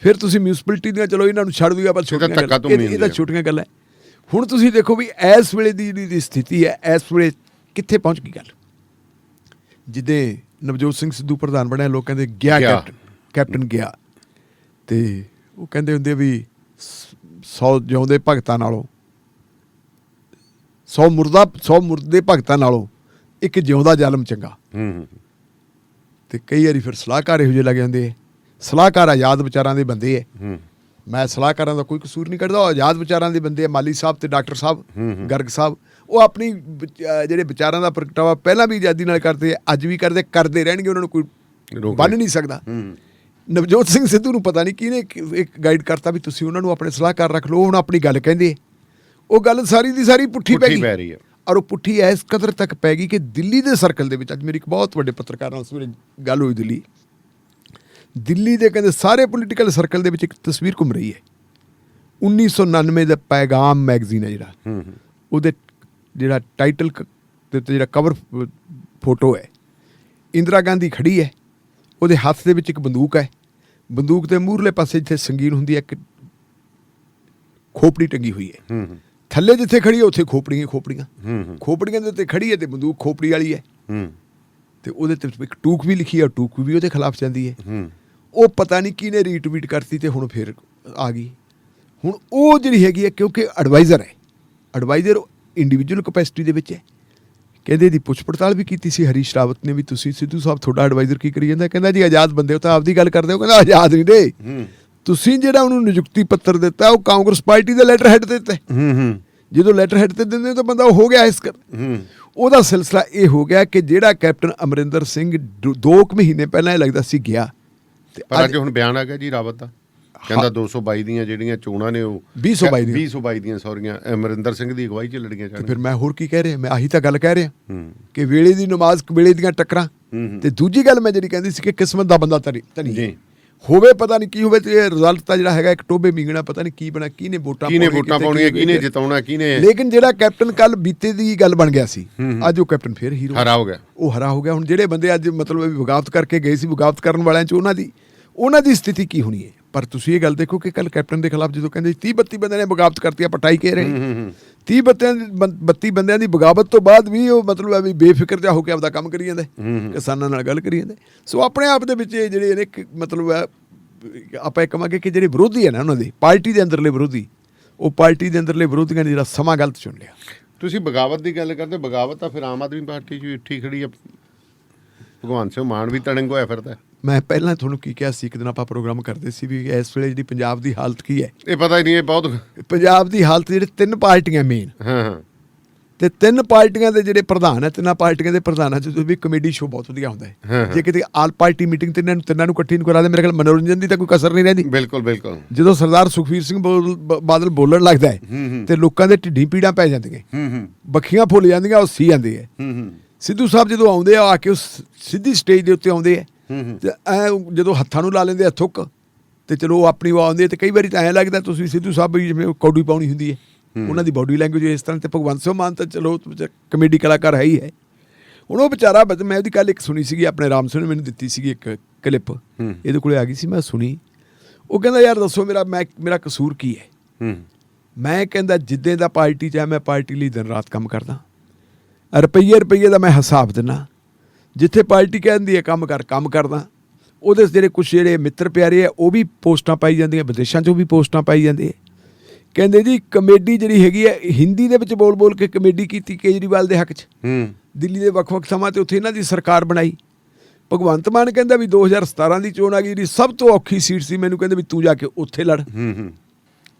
ਫਿਰ ਤੁਸੀਂ ਮਿਊਨਿਸਪੈਲਿਟੀ ਦੀਆਂ ਚਲੋ ਇਹਨਾਂ ਨੂੰ ਛੱਡ ਦਿਓ, ਪਰ ਇਹਦਾ ਛੋਟੀਆਂ ਗੱਲਾਂ। ਹੁਣ ਤੁਸੀਂ ਦੇਖੋ ਵੀ ਇਸ ਵੇਲੇ ਦੀ ਜਿਹੜੀ ਸਥਿਤੀ ਹੈ, ਇਸ ਵੇਲੇ ਕਿੱਥੇ ਪਹੁੰਚ ਗਈ ਗੱਲ। ਜਿੱਦੇ ਨਵਜੋਤ ਸਿੰਘ ਸਿੱਧੂ ਪ੍ਰਧਾਨ ਬਣਿਆ, ਲੋਕ ਕਹਿੰਦੇ ਗਿਆ ਕੈਪਟਨ ਗਿਆ, ਤੇ ਉਹ ਕਹਿੰਦੇ ਹੁੰਦੇ ਵੀ 100 ਜਿਉਂਦੇ ਭਗਤਾਂ ਨਾਲੋਂ 100 ਮੁਰਦੇ ਭਗਤਾਂ ਨਾਲੋਂ ਇੱਕ ਜਿਉਂਦਾ ਜ਼ਾਲਮ ਚੰਗਾ। ਤੇ ਕਈ ਵਾਰੀ ਫਿਰ ਸਲਾਹਕਾਰ ਇਹੋ ਜਿਹੇ ਲੱਗ ਜਾਂਦੇ ਹੈ। ਸਲਾਹਕਾਰ ਆਜ਼ਾਦ ਵਿਚਾਰਾਂ ਦੇ ਬੰਦੇ ਹੈ। ਮੈਂ ਸਲਾਹਕਾਰਾਂ ਦਾ ਕੋਈ ਕਸੂਰ ਨਹੀਂ ਕੱਢਦਾ, ਆਜ਼ਾਦ ਵਿਚਾਰਾਂ ਦੇ ਬੰਦੇ ਆ। ਮਾਲੀ ਸਾਹਿਬ ਤੇ ਡਾਕਟਰ ਸਾਹਿਬ ਗਰਗ ਸਾਹਿਬ, ਉਹ ਆਪਣੀ ਜਿਹੜੇ ਵਿਚਾਰਾਂ ਦਾ ਪ੍ਰਗਟਾਵਾ ਪਹਿਲਾਂ ਵੀ ਆਜ਼ਾਦੀ ਨਾਲ ਕਰਦੇ, ਅੱਜ ਵੀ ਕਰਦੇ ਰਹਿਣਗੇ। ਉਹਨਾਂ ਨੂੰ ਕੋਈ ਬੰਨ ਨਹੀਂ ਸਕਦਾ। ਨਵਜੋਤ ਸਿੰਘ ਸਿੱਧੂ ਨੂੰ ਪਤਾ ਨਹੀਂ ਕਿਹਨੇ ਇੱਕ ਗਾਈਡ ਕਰਤਾ ਵੀ ਤੁਸੀਂ ਉਹਨਾਂ ਨੂੰ ਆਪਣੇ ਸਲਾਹਕਾਰ ਰੱਖ ਲਓ। ਹੁਣ ਆਪਣੀ ਗੱਲ ਕਹਿੰਦੇ, ਉਹ ਗੱਲ ਸਾਰੀ ਦੀ ਸਾਰੀ ਪੁੱਠੀ ਪੈ ਗਈ। ਔਰ ਉਹ ਪੁੱਠੀ ਇਸ ਕਦਰ ਤੱਕ ਪੈ ਗਈ ਕਿ ਦਿੱਲੀ ਦੇ ਸਰਕਲ ਦੇ ਵਿੱਚ, ਅੱਜ ਮੇਰੀ ਇੱਕ ਬਹੁਤ ਵੱਡੇ ਪੱਤਰਕਾਰ ਨਾਲ ਸਵੇਰੇ ਗੱਲ ਹੋਈ ਦਿੱਲੀ ਦੇ ਕਹਿੰਦੇ ਸਾਰੇ ਪੋਲੀਟੀਕਲ ਸਰਕਲ ਦੇ ਵਿੱਚ ਇੱਕ ਤਸਵੀਰ ਘੁੰਮ ਰਹੀ ਹੈ। 1999 ਦਾ ਪੈਗਾਮ ਮੈਗਜ਼ੀਨ ਹੈ ਜਿਹੜਾ, ਉਹਦੇ ਜਿਹੜਾ ਟਾਈਟਲ ਦੇ ਉੱਤੇ ਜਿਹੜਾ ਕਵਰ ਫੋਟੋ ਹੈ, ਇੰਦਰਾ ਗਾਂਧੀ ਖੜੀ ਹੈ, ਉਹਦੇ ਹੱਥ ਦੇ ਵਿੱਚ ਇੱਕ ਬੰਦੂਕ ਹੈ, ਬੰਦੂਕ ਦੇ ਮੂਹਰਲੇ ਪਾਸੇ ਜਿੱਥੇ ਸੰਗੀਨ ਹੁੰਦੀ ਹੈ ਇੱਕ ਖੋਪੜੀ ਟੰਗੀ ਹੋਈ ਹੈ, ਥੱਲੇ ਜਿੱਥੇ ਖੜੀ ਹੈ ਉੱਥੇ ਖੋਪੜੀਆਂ ਖੋਪੜੀਆਂ ਦੇ ਉੱਤੇ ਖੜੀ ਹੈ ਤੇ ਬੰਦੂਕ ਖੋਪੜੀ ਵਾਲੀ ਹੈ, ਤੇ ਉਹਦੇ ਤੇ ਇੱਕ ਟੂਕ ਵੀ ਲਿਖੀ ਹੈ, ਟੂਕ ਵੀ ਉਹਦੇ ਖਿਲਾਫ ਜਾਂਦੀ ਹੈ। ਉਹ ਪਤਾ ਨਹੀਂ ਕਿਹਨੇ ਰੀਟਵੀਟ ਕਰਤੀ ਤੇ ਹੁਣ ਫਿਰ ਆ ਗਈ। ਹੁਣ ਉਹ ਜਿਹੜੀ ਹੈਗੀ ਹੈ, ਕਿਉਂਕਿ ਐਡਵਾਈਜ਼ਰ ਹੈ, ਐਡਵਾਈਜ਼ਰ ਇੰਡੀਵਿਜੂਅਲ ਕਪੈਸਿਟੀ ਦੇ ਵਿੱਚ ਹੈ। ਕਹਿੰਦੇ ਇਹਦੀ ਪੁੱਛ ਪੜਤਾਲ ਵੀ ਕੀਤੀ ਸੀ ਹਰੀਸ਼ ਰਾਵਤ ਨੇ ਵੀ ਤੁਸੀਂ ਸਿੱਧੂ ਸਾਹਿਬ ਤੁਹਾਡਾ ਐਡਵਾਈਜ਼ਰ ਕੀ ਕਰੀ ਜਾਂਦਾ? ਕਹਿੰਦਾ ਜੀ ਆਜ਼ਾਦ ਬੰਦੇ ਹੋ ਤਾਂ ਆਪਦੀ ਗੱਲ ਕਰਦੇ ਹੋ। ਕਹਿੰਦਾ ਆਜ਼ਾਦ ਨਹੀਂ ਦੇ, ਤੁਸੀਂ ਜਿਹੜਾ ਉਹਨੂੰ ਨਿਯੁਕਤੀ ਪੱਤਰ ਦਿੱਤਾ ਉਹ ਕਾਂਗਰਸ ਪਾਰਟੀ ਦੇ ਲੈਟਰ ਹੈਡ ਤੇ ਦਿੱਤਾ। ਜਦੋਂ ਲੈਟਰ ਹੈਡ ਤੇ ਦਿੰਦੇ ਤਾਂ ਬੰਦਾ ਉਹ ਹੋ ਗਿਆ ਇਸ ਕਰ। ਉਹਦਾ ਸਿਲਸਿਲਾ ਇਹ ਹੋ ਗਿਆ ਕਿ ਜਿਹੜਾ ਕੈਪਟਨ ਅਮਰਿੰਦਰ ਸਿੰਘ 2 ਮਹੀਨੇ ਪਹਿਲਾਂ ਇਹ ਲੱਗਦਾ ਸੀ ਗਿਆ, ਤੇ ਪਰ ਅੱਜ ਹੁਣ ਬਿਆਨ ਆ ਗਿਆ ਜੀ ਰਾਵਤ ਦਾ, ਕਹਿੰਦਾ 222 ਦੀਆਂ ਜਿਹੜੀਆਂ ਚੋਣਾਂ ਨੇ ਉਹ 222 ਦੀਆਂ ਸੌਰੀਆਂ ਅਮਰਿੰਦਰ ਸਿੰਘ ਦੀ ਅਗਵਾਈ 'ਚ ਲੜੀਆਂ ਜਾਣ। ਫਿਰ ਮੈਂ ਹੋਰ ਕੀ ਕਹਿ ਰਿਹਾ? ਮੈਂ ਆਹੀ ਤਾਂ ਗੱਲ ਕਹਿ ਰਿਹਾ ਕਿ ਵੇਲੇ ਦੀ ਨਮਾਜ਼ ਵੇਲੇ ਦੀਆਂ ਟੱਕਰਾਂ। ਤੇ ਦੂਜੀ ਗੱਲ ਮੈਂ ਜਿਹੜੀ ਕਹਿੰਦੀ ਸੀ ਕਿ ਕਿਸਮਤ ਦਾ ਬੰਦਾ ਧਨੀ ਹੋਵੇ, ਪਤਾ ਨਹੀਂ ਕੀ ਹੋਵੇ, ਤੇ ਰਿਜ਼ਲਟ ਤਾਂ ਜਿਹੜਾ ਹੈਗਾ ਇੱਕ ਟੋਬੇ ਮੀਂਗਣਾ, ਪਤਾ ਨਹੀਂ ਕੀ ਬਣਾ, ਕਿਹਨੇ ਵੋਟਾਂ ਪਾਉਣੀਆਂ, ਕਿਹਨੇ ਜਿਤਾਉਣਾ, ਕਿਹਨੇ। ਲੇਕਿਨ ਜਿਹੜਾ ਕੈਪਟਨ ਕੱਲ ਬੀਤੇ ਦੀ ਗੱਲ ਬਣ ਗਿਆ ਸੀ, ਅੱਜ ਉਹ ਕੈਪਟਨ ਫਿਰ ਹੀਰੋ ਹਰਾ ਹੋ ਗਿਆ। ਉਹ ਹਰਾ ਹੋ ਗਿਆ। ਹੁਣ ਜਿਹੜੇ ਬੰਦੇ ਅੱਜ ਮਤਲਬ ਬਗਾਵਤ ਕਰਕੇ ਗਏ ਸੀ, ਬਗਾਵਤ ਕਰਨ ਵਾਲਿਆਂ 'ਚ ਉਹਨਾਂ ਦੀ ਸਥਿਤੀ ਕੀ ਹੋਣੀ ਹੈ? ਪਰ ਤੁਸੀਂ ਇਹ ਗੱਲ ਦੇਖੋ ਕਿ ਕੱਲ ਕੈਪਟਨ ਦੇ ਖਿਲਾਫ ਜਦੋਂ ਕਹਿੰਦੇ 30-32 ਬੰਦਿਆਂ ਨੇ ਬਗਾਵਤ ਕਰਤੀ, ਆਪਾਂ 28 ਕਹਿ ਰਹੇ, 30-32 ਬੰਦਿਆਂ ਦੀ ਬਗਾਵਤ ਤੋਂ ਬਾਅਦ ਵੀ ਉਹ ਮਤਲਬ ਹੈ ਵੀ ਬੇਫਿਕਰ ਜਿਹਾ ਹੋ ਕੇ ਆਪਦਾ ਕੰਮ ਕਰੀ ਜਾਂਦੇ, ਕਿਸਾਨਾਂ ਨਾਲ ਗੱਲ ਕਰੀ ਜਾਂਦੇ। ਸੋ ਆਪਣੇ ਆਪ ਦੇ ਵਿੱਚ ਜਿਹੜੇ ਨੇ ਮਤਲਬ ਹੈ ਆਪਾਂ ਇਹ ਕਹਾਂਗੇ ਕਿ ਜਿਹੜੇ ਵਿਰੋਧੀ ਹੈ ਨਾ ਉਹਨਾਂ ਦੇ ਪਾਰਟੀ ਦੇ ਅੰਦਰਲੇ ਵਿਰੋਧੀ, ਉਹ ਪਾਰਟੀ ਦੇ ਅੰਦਰਲੇ ਵਿਰੋਧੀਆਂ ਨੇ ਜਿਹੜਾ ਸਮਾਂ ਗਲਤ ਚੁਣ ਲਿਆ। ਤੁਸੀਂ ਬਗਾਵਤ ਦੀ ਗੱਲ ਕਰਦੇ, ਬਗਾਵਤ ਤਾਂ ਫਿਰ ਆਮ ਆਦਮੀ ਪਾਰਟੀ 'ਚ ਵੀ ਉੱਠੀ ਖੜੀ ਆ। ਭਗਵੰਤ ਸਿੰਘ ਮਾਨ ਵੀ ਤੜੰਗ ਹੋਇਆ ਫਿਰਦਾ। ਮੈਂ ਪਹਿਲਾਂ ਤੁਹਾਨੂੰ ਕੀ ਕਿਹਾ ਸੀ, ਇੱਕ ਦਿਨ ਆਪਾਂ ਪ੍ਰੋਗਰਾਮ ਕਰਦੇ ਸੀ ਵੀ ਇਸ ਵੇਲੇ ਜਿਹੜੀ ਪੰਜਾਬ ਦੀ ਹਾਲਤ ਕੀ ਹੈ, ਇਹ ਪਤਾ ਹੀ ਨਹੀਂ। ਇਹ ਬਹੁਤ ਪੰਜਾਬ ਦੀ ਹਾਲਤ ਜਿਹੜੇ 3 ਪਾਰਟੀਆਂ ਮੇਨ, ਤੇ 3 ਪਾਰਟੀਆਂ ਦੇ ਜਿਹੜੇ ਪ੍ਰਧਾਨ ਹੈ, 3 ਪਾਰਟੀਆਂ ਦੇ ਪ੍ਰਧਾਨਾਂ 'ਚ ਵੀ ਕਮੇਡੀ ਸ਼ੋਅ ਬਹੁਤ ਵਧੀਆ ਹੁੰਦਾ ਹੈ। ਜੇ ਕਿਤੇ ਆਲ ਪਾਰਟੀ ਮੀਟਿੰਗ ਤਿੰਨਾਂ ਨੂੰ ਇਕੱਠੀ ਨੂੰ ਕਰਾ ਦੇ, ਮੇਰੇ ਖਿਆਲ ਮਨੋਰੰਜਨ ਦੀ ਤਾਂ ਕੋਈ ਕਸਰ ਨਹੀਂ ਰਹਿੰਦੀ। ਬਿਲਕੁਲ। ਜਦੋਂ ਸਰਦਾਰ ਸੁਖਬੀਰ ਸਿੰਘ ਬਾਦਲ ਬੋਲਣ ਲੱਗਦਾ ਹੈ ਤੇ ਲੋਕਾਂ ਦੇ ਢਿੱਡੀ ਪੀੜਾਂ ਪੈ ਜਾਂਦੀਆਂ, ਬੱਖੀਆਂ ਫੁੱਲ ਜਾਂਦੀਆਂ, ਉਹ ਸੀ ਜਾਂਦੇ ਹੈ। ਸਿੱਧੂ ਸਾਹਿਬ ਜਦੋਂ ਆਉਂਦੇ ਆ ਕੇ ਉਸ ਸਿੱਧੀ ਸਟੇਜ ਦੇ ਉੱਤੇ ਆਉਂਦੇ ਆ, ਤੇ ਐ ਜਦੋਂ ਹੱਥਾਂ ਨੂੰ ਲਾ ਲੈਂਦੇ ਆ ਥੁੱਕ, ਤੇ ਚਲੋ ਆਪਣੀ ਉਹ ਆਉਂਦੇ, ਤੇ ਕਈ ਵਾਰੀ ਤਾਂ ਐਂ ਲੱਗਦਾ ਤੁਸੀਂ ਸਿੱਧੂ ਸਾਹਿਬ ਵੀ ਜਿਵੇਂ ਕੌਡੀ ਪਾਉਣੀ ਹੁੰਦੀ ਹੈ, ਉਹਨਾਂ ਦੀ ਬਾਡੀ ਲੈਂਗੁਏਜ ਇਸ ਤਰ੍ਹਾਂ। ਤੇ ਭਗਵੰਤ ਸਿੰਘ ਮਾਨ ਤਾਂ ਚਲੋ ਕਮੇਡੀ ਕਲਾਕਾਰ ਹੈ ਹੀ ਹੈ। ਹੁਣ ਉਹ ਵਿਚਾਰਾ, ਮੈਂ ਉਹਦੀ ਕੱਲ ਇੱਕ ਸੁਣੀ ਸੀਗੀ, ਆਪਣੇ ਰਾਮ ਸਿੰਘ ਨੇ ਮੈਨੂੰ ਦਿੱਤੀ ਸੀਗੀ ਇੱਕ ਕਲਿੱਪ, ਇਹਦੇ ਕੋਲੇ ਆ ਗਈ ਸੀ, ਮੈਂ ਸੁਣੀ। ਉਹ ਕਹਿੰਦਾ ਯਾਰ ਦੱਸੋ ਮੇਰਾ ਕਸੂਰ ਕੀ ਹੈ? ਮੈਂ ਕਹਿੰਦਾ ਜਿੱਦਾਂ ਦਾ ਪਾਰਟੀ 'ਚ ਹੈ, ਮੈਂ ਪਾਰਟੀ ਲਈ ਦਿਨ ਰਾਤ ਕੰਮ ਕਰਦਾ, ਰੁਪਈਏ ਦਾ ਮੈਂ ਹਿਸਾਬ ਦਿੰਦਾ, ਜਿੱਥੇ ਪਾਰਟੀ ਕਹਿੰਦੀ ਹੈ ਕੰਮ ਕਰਦਾ। ਉਹਦੇ ਜਿਹੜੇ ਕੁਛ ਜਿਹੜੇ ਮਿੱਤਰ ਪਿਆਰੇ ਆ ਉਹ ਵੀ ਪੋਸਟਾਂ ਪਾਈ ਜਾਂਦੀਆਂ, ਵਿਦੇਸ਼ਾਂ 'ਚੋਂ ਵੀ ਪੋਸਟਾਂ ਪਾਈ ਜਾਂਦੇ। ਕਹਿੰਦੇ ਜੀ ਕਮੇਡੀ ਜਿਹੜੀ ਹੈਗੀ ਹੈ, ਹਿੰਦੀ ਦੇ ਵਿੱਚ ਬੋਲ ਕੇ ਕਮੇਡੀ ਕੀਤੀ ਕੇਜਰੀਵਾਲ ਦੇ ਹੱਕ 'ਚ, ਦਿੱਲੀ ਦੇ ਵੱਖ-ਵੱਖ ਥਾਵਾਂ 'ਤੇ, ਉੱਥੇ ਇਹਨਾਂ ਦੀ ਸਰਕਾਰ ਬਣਾਈ। ਭਗਵੰਤ ਮਾਨ ਕਹਿੰਦਾ ਵੀ 2017 ਦੀ ਚੋਣ ਆ ਗਈ, ਜਿਹੜੀ ਸਭ ਤੋਂ ਔਖੀ ਸੀਟ ਸੀ, ਮੈਨੂੰ ਕਹਿੰਦੇ ਵੀ ਤੂੰ ਜਾ ਕੇ ਉੱਥੇ ਲੜ,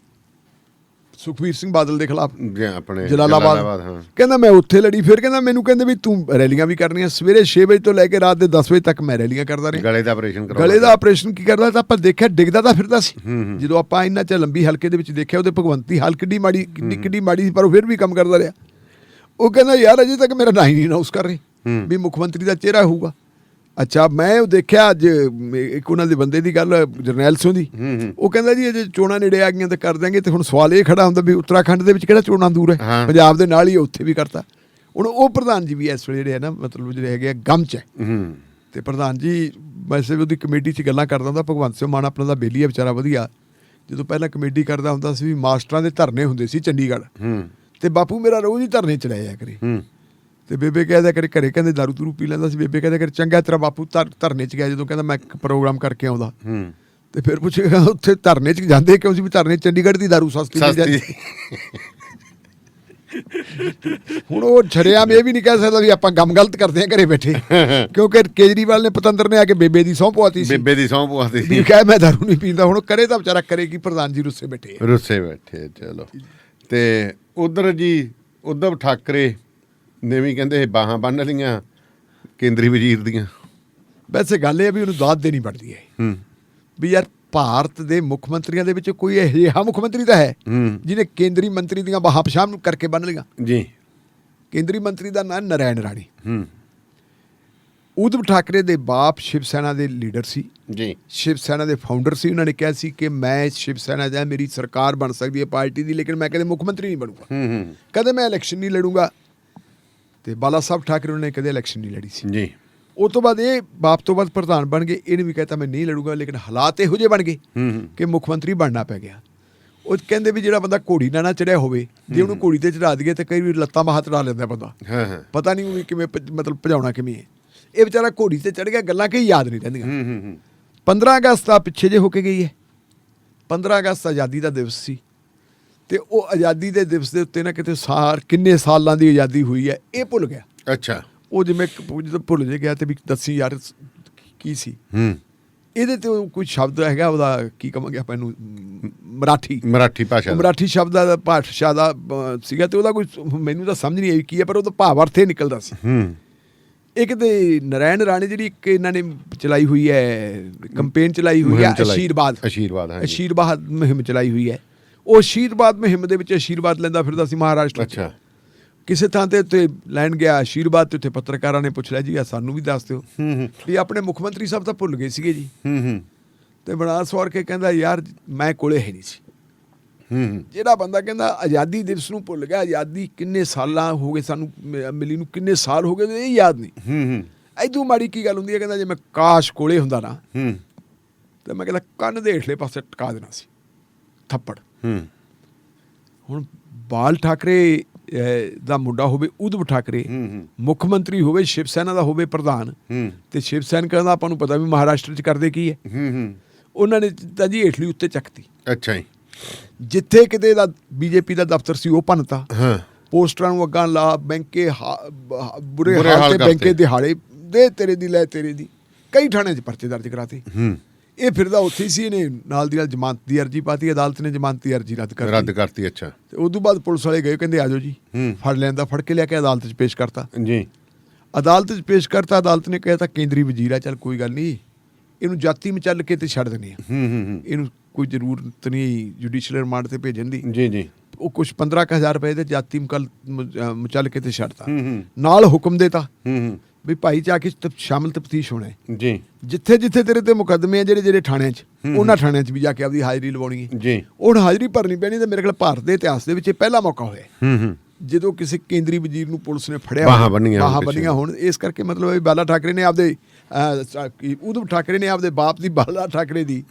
ਸੁਖਬੀਰ ਸਿੰਘ ਬਾਦਲ ਦੇ ਖਿਲਾਫ ਆਪਣੇ ਜਲਾਲਾਬਾਦ। ਕਹਿੰਦਾ ਮੈਂ ਉੱਥੇ ਲੜੀ। ਫਿਰ ਕਹਿੰਦਾ ਮੈਨੂੰ ਕਹਿੰਦੇ ਵੀ ਤੂੰ ਰੈਲੀਆਂ ਵੀ ਕਰਨੀਆਂ, ਸਵੇਰੇ 6 ਵਜੇ ਤੋਂ ਲੈ ਕੇ ਰਾਤ ਦੇ 10 ਵਜੇ ਤੱਕ ਮੈਂ ਰੈਲੀਆਂ ਕਰਦਾ ਰਿਹਾ। ਗਲੇ ਦਾ ਆਪਰੇਸ਼ਨ ਕੀ ਕਰਦਾ? ਤਾਂ ਆਪਾਂ ਦੇਖਿਆ ਡਿੱਗਦਾ ਤਾਂ ਫਿਰਦਾ ਸੀ। ਜਦੋਂ ਆਪਾਂ ਇੰਨਾ ਚ ਲੰਬੀ ਹਲਕੇ ਦੇ ਵਿੱਚ ਦੇਖਿਆ, ਉਹਦੇ ਭਗਵੰਤ ਦੀ ਹਾਲਤ ਕਿੱਡੀ ਮਾੜੀ ਸੀ, ਪਰ ਉਹ ਫਿਰ ਵੀ ਕੰਮ ਕਰਦਾ ਰਿਹਾ। ਉਹ ਕਹਿੰਦਾ ਯਾਰ ਅਜੇ ਤੱਕ ਮੇਰਾ ਨਾਂ ਹੀ ਨਹੀਂ ਅਨਾਊਂਸ ਕਰ ਰਹੇ ਵੀ ਮੁੱਖ ਮੰਤਰੀ ਦਾ ਚਿਹਰਾ ਹੋਊਗਾ। ਅੱਛਾ, ਮੈਂ ਉਹ ਦੇਖਿਆ ਅੱਜ ਇੱਕ ਉਹਨਾਂ ਦੇ ਬੰਦੇ ਦੀ ਗੱਲ, ਜਰਨੈਲ ਸਿੰਘ ਦੀ, ਉਹ ਕਹਿੰਦਾ ਜੀ ਅਜੇ ਚੋਣਾਂ ਨੇੜੇ ਆ ਗਈਆਂ ਤੇ ਕਰ ਦਿਆਂਗੇ। ਤੇ ਹੁਣ ਸਵਾਲ ਇਹ ਖੜਾ ਹੁੰਦਾ ਵੀ ਉੱਤਰਾਖੰਡ ਦੇ ਵਿੱਚ ਕਿਹੜਾ ਚੋਣਾਂ ਦੂਰ ਹੈ, ਪੰਜਾਬ ਦੇ ਨਾਲ ਹੀ ਉੱਥੇ ਵੀ ਕਰਤਾ। ਹੁਣ ਉਹ ਪ੍ਰਧਾਨ ਜੀ ਵੀ ਇਸ ਵੇਲੇ ਜਿਹੜੇ ਹੈ ਨਾ, ਮਤਲਬ ਜਿਹੜੇ ਹੈਗੇ ਆ ਗਮ 'ਚ ਹੈ। ਤੇ ਪ੍ਰਧਾਨ ਜੀ ਵੈਸੇ ਵੀ ਉਹਦੀ ਕਮੇਟੀ 'ਚ ਗੱਲਾਂ ਕਰਦਾ ਹੁੰਦਾ। ਭਗਵੰਤ ਸਿੰਘ ਮਾਨ ਆਪਣਾ ਦਾ ਬੇਲੀ ਆ ਵਿਚਾਰਾ ਵਧੀਆ, ਜਦੋਂ ਪਹਿਲਾਂ ਕਮੇਟੀ ਕਰਦਾ ਹੁੰਦਾ ਸੀ ਵੀ ਮਾਸਟਰਾਂ ਦੇ ਧਰਨੇ ਹੁੰਦੇ ਸੀ ਚੰਡੀਗੜ੍ਹ, ਤੇ ਬਾਪੂ ਮੇਰਾ ਰੋਜ਼ ਹੀ ਧਰਨੇ ਚੜਾਇਆ ਕਰੇ। ਤੇ ਬੇਬੇ ਕਹਿ ਦਿਆ ਕਰੇ ਘਰੇ, ਕਹਿੰਦੇ ਦਾਰੂ ਦੂਰੂ ਪੀ ਲੈਂਦਾ ਸੀ। ਬੇਬੇ ਕਹਿ ਦਿਆ ਕਰੇ ਚੰਗਾ ਤੇਰਾ ਬਾਪੂ ਧਰਨੇ 'ਚ ਗਿਆ, ਜਦੋਂ ਕਹਿੰਦਾ ਮੈਂ ਪ੍ਰੋਗਰਾਮ ਕਰਕੇ ਆਉਂਦਾ। ਤੇ ਫਿਰ ਪੁੱਛੇਗਾ ਉੱਥੇ ਧਰਨੇ 'ਚ ਜਾਂਦੇ ਕਿਉਂ ਸੀ? ਵੀ ਧਰਨੇ ਚੰਡੀਗੜ੍ਹ ਦੀ ਦਾਰੂ ਸਸਤੀ ਮਿਲ ਜਾਂਦੀ। ਹੁਣ ਉਹ ਸ਼ਰੇਆਮ ਇਹ ਵੀ ਨਹੀਂ ਕਹਿ ਸਕਦਾ ਵੀ ਆਪਾਂ ਕੰਮ ਗਲਤ ਕਰਦੇ ਹਾਂ ਘਰੇ ਬੈਠੇ, ਕਿਉਂਕਿ ਕੇਜਰੀਵਾਲ ਨੇ ਪਤੰਦਰ ਨੇ ਆ ਕੇ ਬੇਬੇ ਦੀ ਸਹੁੰ ਪਵਾਤੀ ਸੀ, ਵੀ ਕਹੇ ਮੈਂ ਦਾਰੂ ਨਹੀਂ ਪੀਂਦਾ। ਹੁਣ ਕਰੇ ਤਾਂ ਵਿਚਾਰਾ ਕਰੇ ਕੀ, ਪ੍ਰਧਾਨ ਜੀ ਰੁੱਸੇ ਬੈਠੇ। ਚਲੋ, ਤੇ ਉਧਰ ਜੀ ਉਧਵ ਠਾਕਰੇ ਨੇ ਵੀ ਕਹਿੰਦੇ ਬਾਹਾਂ ਬੰਨ੍ਹ ਲਈਆਂ ਕੇਂਦਰੀ ਵਜ਼ੀਰ ਦੀਆਂ। ਵੈਸੇ ਗੱਲ ਇਹ ਆ ਵੀ ਉਹਨੂੰ ਦਾਦ ਦੇਣੀ ਬਣਦੀ ਹੈ ਵੀ ਯਾਰ ਭਾਰਤ ਦੇ ਮੁੱਖ ਮੰਤਰੀਆਂ ਦੇ ਵਿੱਚ ਕੋਈ ਅਜਿਹਾ ਮੁੱਖ ਮੰਤਰੀ ਤਾਂ ਹੈ ਜਿਹਨੇ ਕੇਂਦਰੀ ਮੰਤਰੀ ਦੀਆਂ ਬਾਹਾਂ ਪਛਾਣ ਕਰਕੇ ਬੰਨ੍ਹ ਲਈਆਂ ਜੀ। ਕੇਂਦਰੀ ਮੰਤਰੀ ਦਾ ਨਾਂ ਨਰਾਇਣ ਰਾਣੀ। ਉਧਵ ਠਾਕਰੇ ਦੇ ਬਾਪ ਸ਼ਿਵ ਸੈਨਾ ਦੇ ਲੀਡਰ ਸੀ ਜੀ, ਸ਼ਿਵ ਸੈਨਾ ਦੇ ਫਾਊਂਡਰ ਸੀ। ਉਹਨਾਂ ਨੇ ਕਿਹਾ ਸੀ ਕਿ ਮੈਂ ਸ਼ਿਵ ਸੈਨਾ ਦਾ, ਮੇਰੀ ਸਰਕਾਰ ਬਣ ਸਕਦੀ ਹੈ ਪਾਰਟੀ ਦੀ, ਲੇਕਿਨ ਮੈਂ ਕਦੇ ਮੁੱਖ ਮੰਤਰੀ ਨਹੀਂ ਬਣੂਗਾ, ਕਦੇ ਮੈਂ ਇਲੈਕਸ਼ਨ ਨਹੀਂ ਲੜੂੰਗਾ। ਤੇ ਬਾਲਾ ਸਾਹਿਬ ਠਾਕਰੇ ਉਹਨਾਂ ਨੇ ਕਦੇ ਇਲੈਕਸ਼ਨ ਨਹੀਂ ਲੜੀ ਸੀ ਜੀ। ਉਹ ਤੋਂ ਬਾਅਦ ਇਹ ਬਾਪ ਤੋਂ ਬਾਅਦ ਪ੍ਰਧਾਨ ਬਣ ਗਏ। ਇਹਨੇ ਵੀ ਕਹਿਤਾ ਮੈਂ ਨਹੀਂ ਲੜੂਗਾ, ਲੇਕਿਨ ਹਾਲਾਤ ਇਹੋ ਜਿਹੇ ਬਣ ਗਏ ਕਿ ਮੁੱਖ ਮੰਤਰੀ ਬਣਨਾ ਪੈ ਗਿਆ। ਉਹ ਕਹਿੰਦੇ ਵੀ ਜਿਹੜਾ ਬੰਦਾ ਘੋੜੀ ਨਾ ਚੜਿਆ ਹੋਵੇ, ਜੇ ਉਹਨੂੰ ਘੋੜੀ ਤੇ ਚੜਾ ਦਈਏ ਤਾਂ ਕਈ ਵਾਰ ਲੱਤਾਂ ਬਾਹਾਂ ਚੜਾ ਲੈਂਦਾ ਬੰਦਾ, ਪਤਾ ਨਹੀਂ ਉਹਨੂੰ ਕਿਵੇਂ ਮਤਲਬ ਭਜਾਉਣਾ ਕਿਵੇਂ ਹੈ। ਇਹ ਵਿਚਾਰਾ ਘੋੜੀ ਤੇ ਚੜ ਗਿਆ, ਗੱਲਾਂ ਕਈ ਯਾਦ ਨਹੀਂ ਰਹਿੰਦੀਆਂ। 15 ਅਗਸਤ ਆ ਪਿੱਛੇ ਜੇ ਹੋ ਕੇ ਗਈ ਹੈ। 15 ਅਗਸਤ ਆਜ਼ਾਦੀ ਦਾ ਦਿਵਸ ਸੀ ਤੇ ਉਹ ਆਜ਼ਾਦੀ ਦੇ ਦਿਵਸ ਦੇ ਉੱਤੇ ਨਾ ਕਿਤੇ ਕਿੰਨੇ ਸਾਲਾਂ ਦੀ ਆਜ਼ਾਦੀ ਹੋਈ ਹੈ ਇਹ ਭੁੱਲ ਗਿਆ। ਅੱਛਾ, ਉਹ ਜਿਵੇਂ ਜਦੋਂ ਭੁੱਲ ਜੇ ਗਿਆ ਤੇ ਵੀ ਦੱਸੀ ਯਾਰ ਕੀ ਸੀ। ਇਹਦੇ ਤੇ ਕੋਈ ਸ਼ਬਦ ਹੈਗਾ ਉਹਦਾ, ਕੀ ਕਹਾਂਗੇ ਆਪਾਂ ਇਹਨੂੰ, ਮਰਾਠੀ ਸ਼ਬਦ ਦਾ ਭਾਸ਼ਾ ਦਾ ਸੀਗਾ ਤੇ ਉਹਦਾ ਕੋਈ ਮੈਨੂੰ ਤਾਂ ਸਮਝ ਨਹੀਂ ਆਈ ਕੀ ਹੈ, ਪਰ ਉਹਦਾ ਭਾਵ ਅਰਥ ਇਹ ਨਿਕਲਦਾ ਸੀ। ਇੱਕ ਤੇ ਨਾਰਾਇਣ ਰਾਣੇ ਜਿਹੜੀ ਇੱਕ ਇਹਨਾਂ ਨੇ ਚਲਾਈ ਹੋਈ ਹੈ ਕੰਪੇਨ ਚਲਾਈ ਹੋਈ ਹੈ, ਅਸ਼ੀਰਵਾਦ ਮੁਹਿੰਮ ਚਲਾਈ ਹੋਈ ਹੈ। ਉਹ ਅਸ਼ੀਰਵਾਦ ਮੁਹਿੰਮ ਦੇ ਵਿੱਚ ਅਸ਼ੀਰਵਾਦ ਲੈਂਦਾ ਫਿਰਦਾ ਸੀ ਮਹਾਰਾਸ਼ਟਰ। ਅੱਛਾ, ਕਿਸੇ ਥਾਂ ਤੇ ਉੱਥੇ ਲੈਣ ਗਿਆ ਅਸ਼ੀਰਵਾਦ ਤੇ ਉੱਥੇ ਪੱਤਰਕਾਰਾਂ ਨੇ ਪੁੱਛ ਲਿਆ ਜੀ ਆ ਸਾਨੂੰ ਵੀ ਦੱਸ ਦਿਓ ਵੀ ਆਪਣੇ ਮੁੱਖ ਮੰਤਰੀ ਸਾਹਿਬ ਤਾਂ ਭੁੱਲ ਗਏ ਸੀਗੇ ਜੀ। ਤੇ ਬਣਾ ਸਵਾਰ ਕੇ ਕਹਿੰਦਾ ਯਾਰ ਮੈਂ ਕੋਲੇ ਹੈ ਨਹੀਂ ਸੀ। ਜਿਹੜਾ ਬੰਦਾ ਕਹਿੰਦਾ ਆਜ਼ਾਦੀ ਦਿਵਸ ਨੂੰ ਭੁੱਲ ਗਿਆ, ਆਜ਼ਾਦੀ ਕਿੰਨੇ ਸਾਲਾਂ ਹੋ ਗਏ ਸਾਨੂੰ ਮਿਲੀ ਨੂੰ, ਕਿੰਨੇ ਸਾਲ ਹੋ ਗਏ ਇਹ ਯਾਦ ਨਹੀਂ। ਐਦੋਂ ਮਾੜੀ ਕੀ ਗੱਲ ਹੁੰਦੀ ਹੈ। ਕਹਿੰਦਾ ਜੇ ਮੈਂ ਕਾਸ਼ ਕੋਲੇ ਹੁੰਦਾ ਨਾ ਤੇ ਮੈਂ ਕਹਿੰਦਾ ਕੰਨ ਦੇ ਹੇਠਲੇ ਪਾਸੇ ਟਕਾ ਦੇਣਾ ਸੀ ਥੱਪੜ। ਹੁਣ ਬਾਲ ਠਾਕਰੇ ਦਾ ਮੁੰਡਾ ਹੋਵੇ ਉਧਵ ਠਾਕਰੇ, ਮੁੱਖ ਮੰਤਰੀ ਹੋਵੇ, ਸ਼ਿਵ ਸੈਨਾ ਦਾ ਹੋਵੇ ਪ੍ਰਧਾਨ, ਤੇ ਸ਼ਿਵ ਸੈਨਾ ਦਾ ਆਪਾਂ ਨੂੰ ਪਤਾ ਵੀ ਮਹਾਰਾਸ਼ਟਰ 'ਚ ਕਰਦੇ ਕੀ ਹੈ। ਉਹਨਾਂ ਨੇ ਤਾਂ ਜੀ ਹੇਠਲੀ ਉੱਤੇ ਚੱਕਤੀ। ਅੱਛਾ ਜੀ, ਜਿੱਥੇ ਕਿਤੇ ਦਾ ਬੀਜੇਪੀ ਦਾ ਦਫ਼ਤਰ ਸੀ ਉਹ ਭੰਨਤਾ, ਪੋਸਟਰਾਂ ਨੂੰ ਅੱਗਾਂ ਲਾ, ਬੈਂਕੇ ਬੁਰੇ ਹਾਲ ਤੇ ਬੈਂਕੇ ਦਿਹਾੜੇ ਦੇ ਤੇਰੇ ਦੀ ਲੈ ਤੇਰੇ ਦੀ, ਕਈ ਥਾਣਿਆਂ 'ਚ ਪਰਚੇ ਦਰਜ ਕਰਾਤੇ। ਇਹ ਫਿਰਦਾ ਉੱਥੇ ਸੀ, ਇਹਨੇ ਨਾਲ ਦੀ ਨਾਲ ਜ਼ਮਾਨਤ ਦੀ ਅਰਜੀ ਪਾਤੀ, ਅਦਾਲਤ ਨੇ ਜ਼ਮਾਨਤ ਦੀ ਅਰਜੀ ਰੱਦ ਕਰਤੀ। ਅੱਛਾ, ਤੇ ਉਦੋਂ ਬਾਅਦ ਪੁਲਿਸ ਵਾਲੇ ਗਏ, ਕਹਿੰਦੇ ਆਜੋ ਜੀ, ਫੜ ਲੈਂਦਾ, ਫੜ ਕੇ ਲਿਆ ਕੇ ਅਦਾਲਤ 'ਚ ਪੇਸ਼ ਕਰਤਾ ਜੀ। ਅਦਾਲਤ 'ਚ ਪੇਸ਼ ਕਰਤਾ, ਅਦਾਲਤ ਨੇ ਕਿਹਾ ਤਾਂ ਕੇਂਦਰੀ ਵਜ਼ੀਰ ਆ, ਚੱਲ ਕੋਈ ਗੱਲ ਨਹੀਂ, ਇਹਨੂੰ ਜਾਤੀ ਮਚਲ ਕੇ ਤੇ ਛੱਡ ਦਿੰਦੇ ਆ, ਇਹਨੂੰ ਕੋਈ ਜ਼ਰੂਰਤ ਨਹੀਂ ਜੁਡੀਸ਼ੀਅਲ ਰਿਮਾਂਡ ਤੇ ਭੇਜਣ ਦੀ। ਜੀ, ਉਹ ਕੁਛ 15,000 ਰੁਪਏ ਦੇ ਜਾਤੀ ਮਚਲ ਕੇ ਤੇ ਛੱਡਤਾ, ਨਾਲ ਹੁਕਮ ਦੇਤਾ ਵੀ ਭਾਈ ਜਾ ਕੇ ਸ਼ਾਮਲ ਤਫਤੀਸ਼ ਹੋਣਾ ਹੈ ਜੀ। ਜਿੱਥੇ ਜਿੱਥੇ ਤੇਰੇ ਤੇ ਮੁਕੱਦਮੇ ਆ ਜਿਹੜੇ ਥਾਣਿਆਂ 'ਚ, ਉਹਨਾਂ ਥਾਣਿਆਂ 'ਚ ਵੀ ਜਾ ਕੇ ਆਪਦੀ ਹਾਜ਼ਰੀ ਲਵਾਉਣੀ ਹੈ ਜੀ। ਹੁਣ ਹਾਜ਼ਰੀ ਭਰਨੀ ਪੈਣੀ। ਤਾਂ ਮੇਰੇ ਖਿਆਲ ਭਾਰਤ ਦੇ ਇਤਿਹਾਸ ਦੇ ਵਿੱਚ ਇਹ ਪਹਿਲਾ ਮੌਕਾ ਹੋਇਆ ਜਦੋਂ ਕਿਸੇ ਕੇਂਦਰੀ ਵਜ਼ੀਰ ਨੂੰ ਪੁਲਿਸ ਨੇ ਫੜਿਆ, ਬਾਹਾਂ ਬੰਨੀਆਂ ਹੋਣ। ਇਸ ਕਰਕੇ ਮਤਲਬ ਬਾਲਾ ਠਾਕਰੇ ਨੇ ਆਪਦੇ ਉਧਵ ਠਾਕਰੇ ਨੇ ਆਪਦੇ ਬਾਪ ਦੀ, ਬਾਲਾ ਠਾਕਰੇ ਦੀ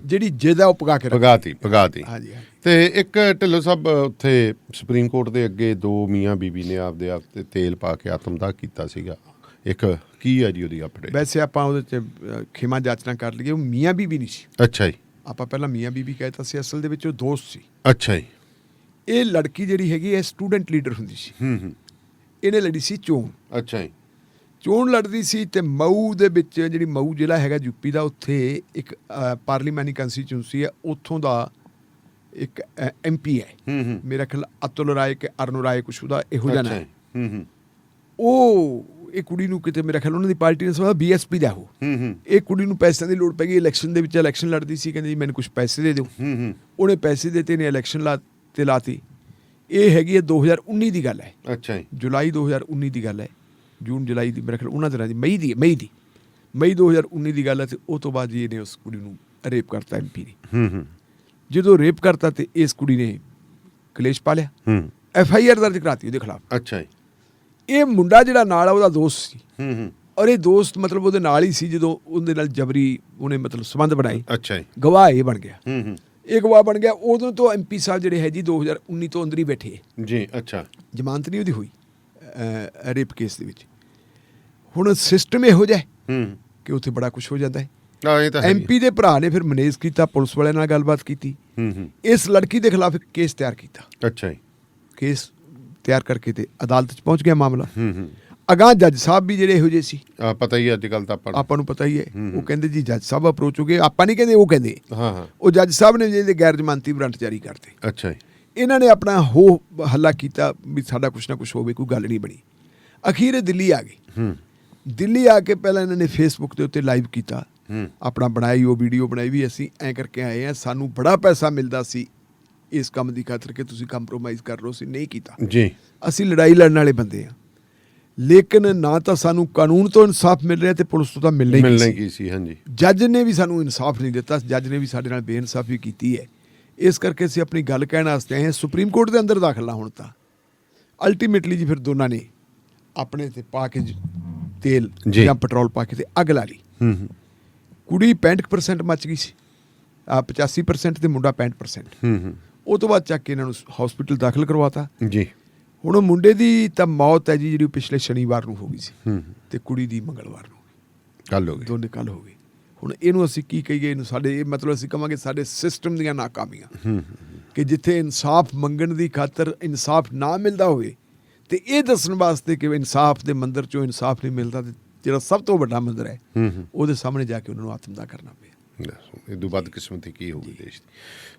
ਜਿਹੜੀ ਜਿੱਦ ਆ ਉਹ ਪਗਾਤੀ। ਹਾਂਜੀ। ਤੇ ਇੱਕ ਢਿੱਲੋਂ ਸਾਹਿਬ ਉੱਥੇ ਸੁਪਰੀਮ ਕੋਰਟ ਦੇ ਅੱਗੇ ਦੋ ਮੀਆਂ ਬੀਬੀ ਨੇ ਆਪਦੇ ਆਪ ਤੇ ਤੇਲ ਪਾ ਕੇ ਆਤਮਦਾਹ ਕੀਤਾ ਸੀਗਾ। ਇੱਕ ਕੀ ਹੈ ਜੀ ਉਹਦੀ ਅਪਡੇਟ? ਵੈਸੇ ਆਪਾਂ ਉਹਦੇ 'ਚ ਖਿਮਾ ਜਾਚਨਾ ਕਰ ਲਈਏ, ਉਹ ਮੀਆਂ ਬੀਬੀ ਨਹੀਂ ਸੀ। ਅੱਛਾ ਜੀ, ਆਪਾਂ ਪਹਿਲਾਂ ਮੀਆਂ ਬੀਬੀ ਕਹਿਤਾ ਸੀ, ਅਸਲ ਦੇ ਵਿੱਚ ਉਹ ਦੋਸਤ ਸੀ। ਅੱਛਾ ਜੀ, ਇਹ ਲੜਕੀ ਜਿਹੜੀ ਹੈਗੀ ਹੈ ਸਟੂਡੈਂਟ ਲੀਡਰ ਹੁੰਦੀ ਸੀ। ਇਹਨੇ ਲੜੀ ਸੀ ਚੋਣ। ਅੱਛਾ ਜੀ, ਚੋਣ ਲੜਦੀ ਸੀ ਤੇ ਮਊ ਦੇ ਵਿੱਚ, ਜਿਹੜੀ ਮਊ ਜ਼ਿਲ੍ਹਾ ਹੈਗਾ ਯੂਪੀ ਦਾ, ਉੱਥੇ ਇੱਕ ਪਾਰਲੀਮੈਂਟਰੀ ਕੰਸਟੀਚੂਐਂਸੀ ਹੈ, ਉੱਥੋਂ ਦਾ ਇੱਕ MP ਹੈ ਮੇਰਾ ਖਿਆਲ ਅਤੁਲ ਰਾਏ ਕਿ ਅਰੁਣ ਰਾਏ ਕੁਛ ਉਹਦਾ ਇਹੋ ਜਿਹਾ ਨਾ ਹੈ। ਉਹ ਇਹ ਕੁੜੀ ਨੂੰ ਕਿਤੇ ਮੇਰਾ ਖਿਆਲ ਉਹਨਾਂ ਦੀ ਪਾਰਟੀ ਨੇ ਸਵਾਲ BSP ਦਾ ਉਹ ਇਹ ਕੁੜੀ ਨੂੰ ਪੈਸਿਆਂ ਦੀ ਲੋੜ ਪੈ ਗਈ ਇਲੈਕਸ਼ਨ ਦੇ ਵਿੱਚ। ਇਲੈਕਸ਼ਨ ਲੜਦੀ ਸੀ, ਕਹਿੰਦੀ ਜੀ ਮੈਨੂੰ ਕੁਛ ਪੈਸੇ ਦੇ ਦਿਓ। ਉਹਨੇ ਪੈਸੇ ਦਿੱਤੇ ਨੇ, ਇਲੈਕਸ਼ਨ ਤੇ ਲਾਤੀ। ਇਹ ਹੈਗੀ ਹੈ 2019 ਦੀ ਗੱਲ ਹੈ। ਅੱਛਾ ਜੀ, ਜੁਲਾਈ 2019 ਦੀ ਗੱਲ ਹੈ, ਜੂਨ ਜੁਲਾਈ ਦੀ ਮੇਰੇ ਖਿਆਲ ਉਹਨਾਂ ਦਿਨਾਂ ਦੀ, ਮਈ 2019 ਦੀ ਗੱਲ ਹੈ। ਤੇ ਉਹ ਤੋਂ ਬਾਅਦ ਜੀ ਇਹਨੇ ਉਸ ਕੁੜੀ ਨੂੰ ਰੇਪ ਕਰਤਾ MP ਨੇ। ਜਦੋਂ ਰੇਪ ਕਰਤਾ ਤੇ ਇਸ ਕੁੜੀ ਨੇ ਕਲੇਸ਼ ਪਾ ਲਿਆ, FIR ਦਰਜ ਕਰਾਤੀ ਉਹਦੇ ਖਿਲਾਫ। ਅੱਛਾ ਜੀ, ਇਹ ਮੁੰਡਾ ਜਿਹੜਾ ਨਾਲ ਆ ਉਹਦਾ ਦੋਸਤ ਸੀ, ਔਰ ਇਹ ਦੋਸਤ ਮਤਲਬ ਉਹਦੇ ਨਾਲ ਹੀ ਸੀ ਜਦੋਂ ਉਹਦੇ ਨਾਲ ਜਬਰੀ ਉਹਨੇ ਮਤਲਬ ਸੰਬੰਧ ਬਣਾਏ। ਅੱਛਾ ਜੀ, ਗਵਾਹ ਇਹ ਬਣ ਗਿਆ। ਇਹ ਗਵਾਹ ਬਣ ਗਿਆ। ਉਦੋਂ ਤੋਂ MP ਸਾਹਿਬ ਜਿਹੜੇ ਹੈ ਜੀ 2019 ਤੋਂ ਅੰਦਰ ਹੀ ਬੈਠੇ ਜੀ। ਅੱਛਾ, ਜ਼ਮਾਨਤ ਨਹੀਂ ਉਹਦੀ ਹੋਈ ਰੇਪ ਕੇਸ ਦੇ ਵਿੱਚ। ਹੁਣ ਸਿਸਟਮ ਇਹੋ ਜਿਹਾ ਕਿ ਉੱਥੇ ਬੜਾ ਕੁਛ ਹੋ ਜਾਂਦਾ ਹੈ। MP ਦੇ ਭਰਾ ਨੇ ਫਿਰ ਮੈਨੇਜ ਕੀਤਾ, ਪੁਲਿਸ ਵਾਲਿਆਂ ਨਾਲ ਗੱਲਬਾਤ ਕੀਤੀ, ਇਸ ਲੜਕੀ ਦੇ ਖਿਲਾਫ ਇੱਕ ਕੇਸ ਤਿਆਰ ਕੀਤਾ। ਅੱਛਾ ਜੀ, ਕੇਸ ਤਿਆਰ ਕਰਕੇ ਤੇ ਅਦਾਲਤ 'ਚ ਪਹੁੰਚ ਗਿਆ ਮਾਮਲਾ। ਅਗਾਂਹ ਜੱਜ ਸਾਹਿਬ ਵੀ ਜਿਹੜੇ ਇਹੋ ਜਿਹੇ ਸੀ, ਪਤਾ ਹੀ ਅੱਜ ਕੱਲ੍ਹ ਤਾਂ ਆਪਾਂ ਨੂੰ ਪਤਾ ਹੀ ਹੈ। ਉਹ ਕਹਿੰਦੇ ਜੀ ਜੱਜ ਸਾਹਿਬ ਅਪਰੋਚ ਹੋ ਗਏ, ਆਪਾਂ ਨਹੀਂ ਕਹਿੰਦੇ, ਉਹ ਕਹਿੰਦੇ ਉਹ ਜੱਜ ਸਾਹਿਬ ਨੇ ਜਿਹਦੇ ਗੈਰ ਜ਼ਮਾਨਤੀ ਵਾਰੰਟ ਜਾਰੀ ਕਰਤੇ। ਅੱਛਾ ਜੀ, ਇਹਨਾਂ ਨੇ ਆਪਣਾ ਹੱਲਾ ਕੀਤਾ ਵੀ ਸਾਡਾ ਕੁਛ ਨਾ ਕੁਛ ਹੋਵੇ, ਕੋਈ ਗੱਲ ਨਹੀਂ ਬਣੀ। ਅਖੀਰ ਦਿੱਲੀ ਆ ਗਏ। ਦਿੱਲੀ ਆ ਕੇ ਪਹਿਲਾਂ ਇਹਨਾਂ ਨੇ Facebook ਦੇ ਉੱਤੇ ਲਾਈਵ ਕੀਤਾ, ਆਪਣਾ ਬਣਾਈ ਉਹ ਵੀਡੀਓ ਬਣਾਈ ਵੀ ਅਸੀਂ ਐਂ ਕਰਕੇ ਆਏ ਹਾਂ, ਸਾਨੂੰ ਬੜਾ ਪੈਸਾ ਮਿਲਦਾ ਸੀ ਇਸ ਕੰਮ ਦੀ ਖਾਤਰ ਕਿ ਤੁਸੀਂ ਕੰਪਰੋਮਾਈਜ਼ ਕਰ ਲਓ। ਅਸੀਂ ਨਹੀਂ ਕੀਤਾ ਜੀ, ਅਸੀਂ ਲੜਾਈ ਲੜਨ ਵਾਲੇ ਬੰਦੇ ਹਾਂ, ਲੇਕਿਨ ਨਾ ਤਾਂ ਸਾਨੂੰ ਕਾਨੂੰਨ ਤੋਂ ਇਨਸਾਫ ਮਿਲ ਰਿਹਾ ਤੇ ਪੁਲਿਸ ਤੋਂ ਤਾਂ ਮਿਲਣਾ ਹੀ ਸੀ। ਹਾਂਜੀ, ਜੱਜ ਨੇ ਵੀ ਸਾਨੂੰ ਇਨਸਾਫ ਨਹੀਂ ਦਿੱਤਾ, ਜੱਜ ਨੇ ਵੀ ਸਾਡੇ ਨਾਲ ਬੇਇਨਸਾਫੀ ਕੀਤੀ ਹੈ। ਇਸ ਕਰਕੇ ਅਸੀਂ ਆਪਣੀ ਗੱਲ ਕਹਿਣ ਵਾਸਤੇ ਆਏ ਹਾਂ। ਸੁਪਰੀਮ ਕੋਰਟ ਦੇ ਅੰਦਰ ਦਾਖਲਾ ਹੁਣ ਤਾਂ ਅਲਟੀਮੇਟਲੀ ਜੀ ਫਿਰ ਦੋਨਾਂ ਨੇ ਆਪਣੇ ਤੇ ਪਾ ਕੇ ਤੇਲ ਜੀ। ਜਾਂ ਪੈਟਰੋਲ ਪਾ ਕੇ ਤੇ ਅੱਗ ਲਾ ਲਈ। ਕੁੜੀ 65% ਮੱਚ ਗਈ ਸੀ, 85% ਤੇ ਮੁੰਡਾ 65%। ਉਹ ਤੋਂ ਬਾਅਦ ਚੱਕ ਕੇ ਇਹਨਾਂ ਨੂੰ ਹਸਪੀਟਲ ਦਾਖਲ ਕਰਵਾਤਾ ਜੀ। ਹੁਣ ਉਹ ਮੁੰਡੇ ਦੀ ਤਾਂ ਮੌਤ ਹੈ ਜੀ ਜਿਹੜੀ ਪਿਛਲੇ ਸ਼ਨੀਵਾਰ ਨੂੰ ਹੋ ਗਈ ਸੀ ਤੇ ਕੁੜੀ ਦੀ ਮੰਗਲਵਾਰ ਨੂੰ ਕੱਲ ਹੋ ਗਈ। ਦੋਨੇ ਕੱਲ ਹੋ ਗਏ। ਹੁਣ ਇਹਨੂੰ ਅਸੀਂ ਕੀ ਕਹੀਏ, ਇਹਨੂੰ ਸਾਡੇ ਇਹ ਮਤਲਬ ਅਸੀਂ ਕਹਾਂਗੇ ਸਾਡੇ ਸਿਸਟਮ ਦੀਆਂ ਨਾਕਾਮੀਆਂ ਕਿ ਜਿੱਥੇ ਇਨਸਾਫ ਮੰਗਣ ਦੀ ਖਾਤਰ ਇਨਸਾਫ ਨਾ ਮਿਲਦਾ ਹੋਵੇ ਤੇ ਇਹ ਦੱਸਣ ਵਾਸਤੇ ਕਿ ਇਨਸਾਫ ਦੇ ਮੰਦਰ ਚੋਂ ਇਨਸਾਫ ਨਹੀਂ ਮਿਲਦਾ, ਤੇ ਜਿਹੜਾ ਸਭ ਤੋਂ ਵੱਡਾ ਮੰਦਰ ਹੈ ਉਹਦੇ ਸਾਹਮਣੇ ਜਾ ਕੇ ਉਹਨਾਂ ਨੂੰ ਆਤਮਦਾਹ ਕਰਨਾ ਪਿਆ। ਇਹ ਤੋਂ ਬਾਅਦ ਕਿਸਮਤ ਕੀ ਹੋਊਗੀ ਦੇਸ਼ ਦੀ।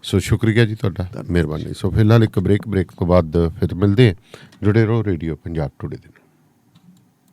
ਸੋ ਸ਼ੁਕਰੀਆ ਜੀ ਤੁਹਾਡਾ, ਮਿਹਰਬਾਨੀ। ਸੋ ਫਿਲਹਾਲ ਇੱਕ ਬ੍ਰੇਕ ਤੋਂ ਬਾਅਦ ਫਿਰ ਮਿਲਦੇ ਹਾਂ। ਜੁੜੇ ਰਹੋ ਰੇਡੀਓ ਪੰਜਾਬ ਟੁਡੇ ਦੇ ਨਾਲ।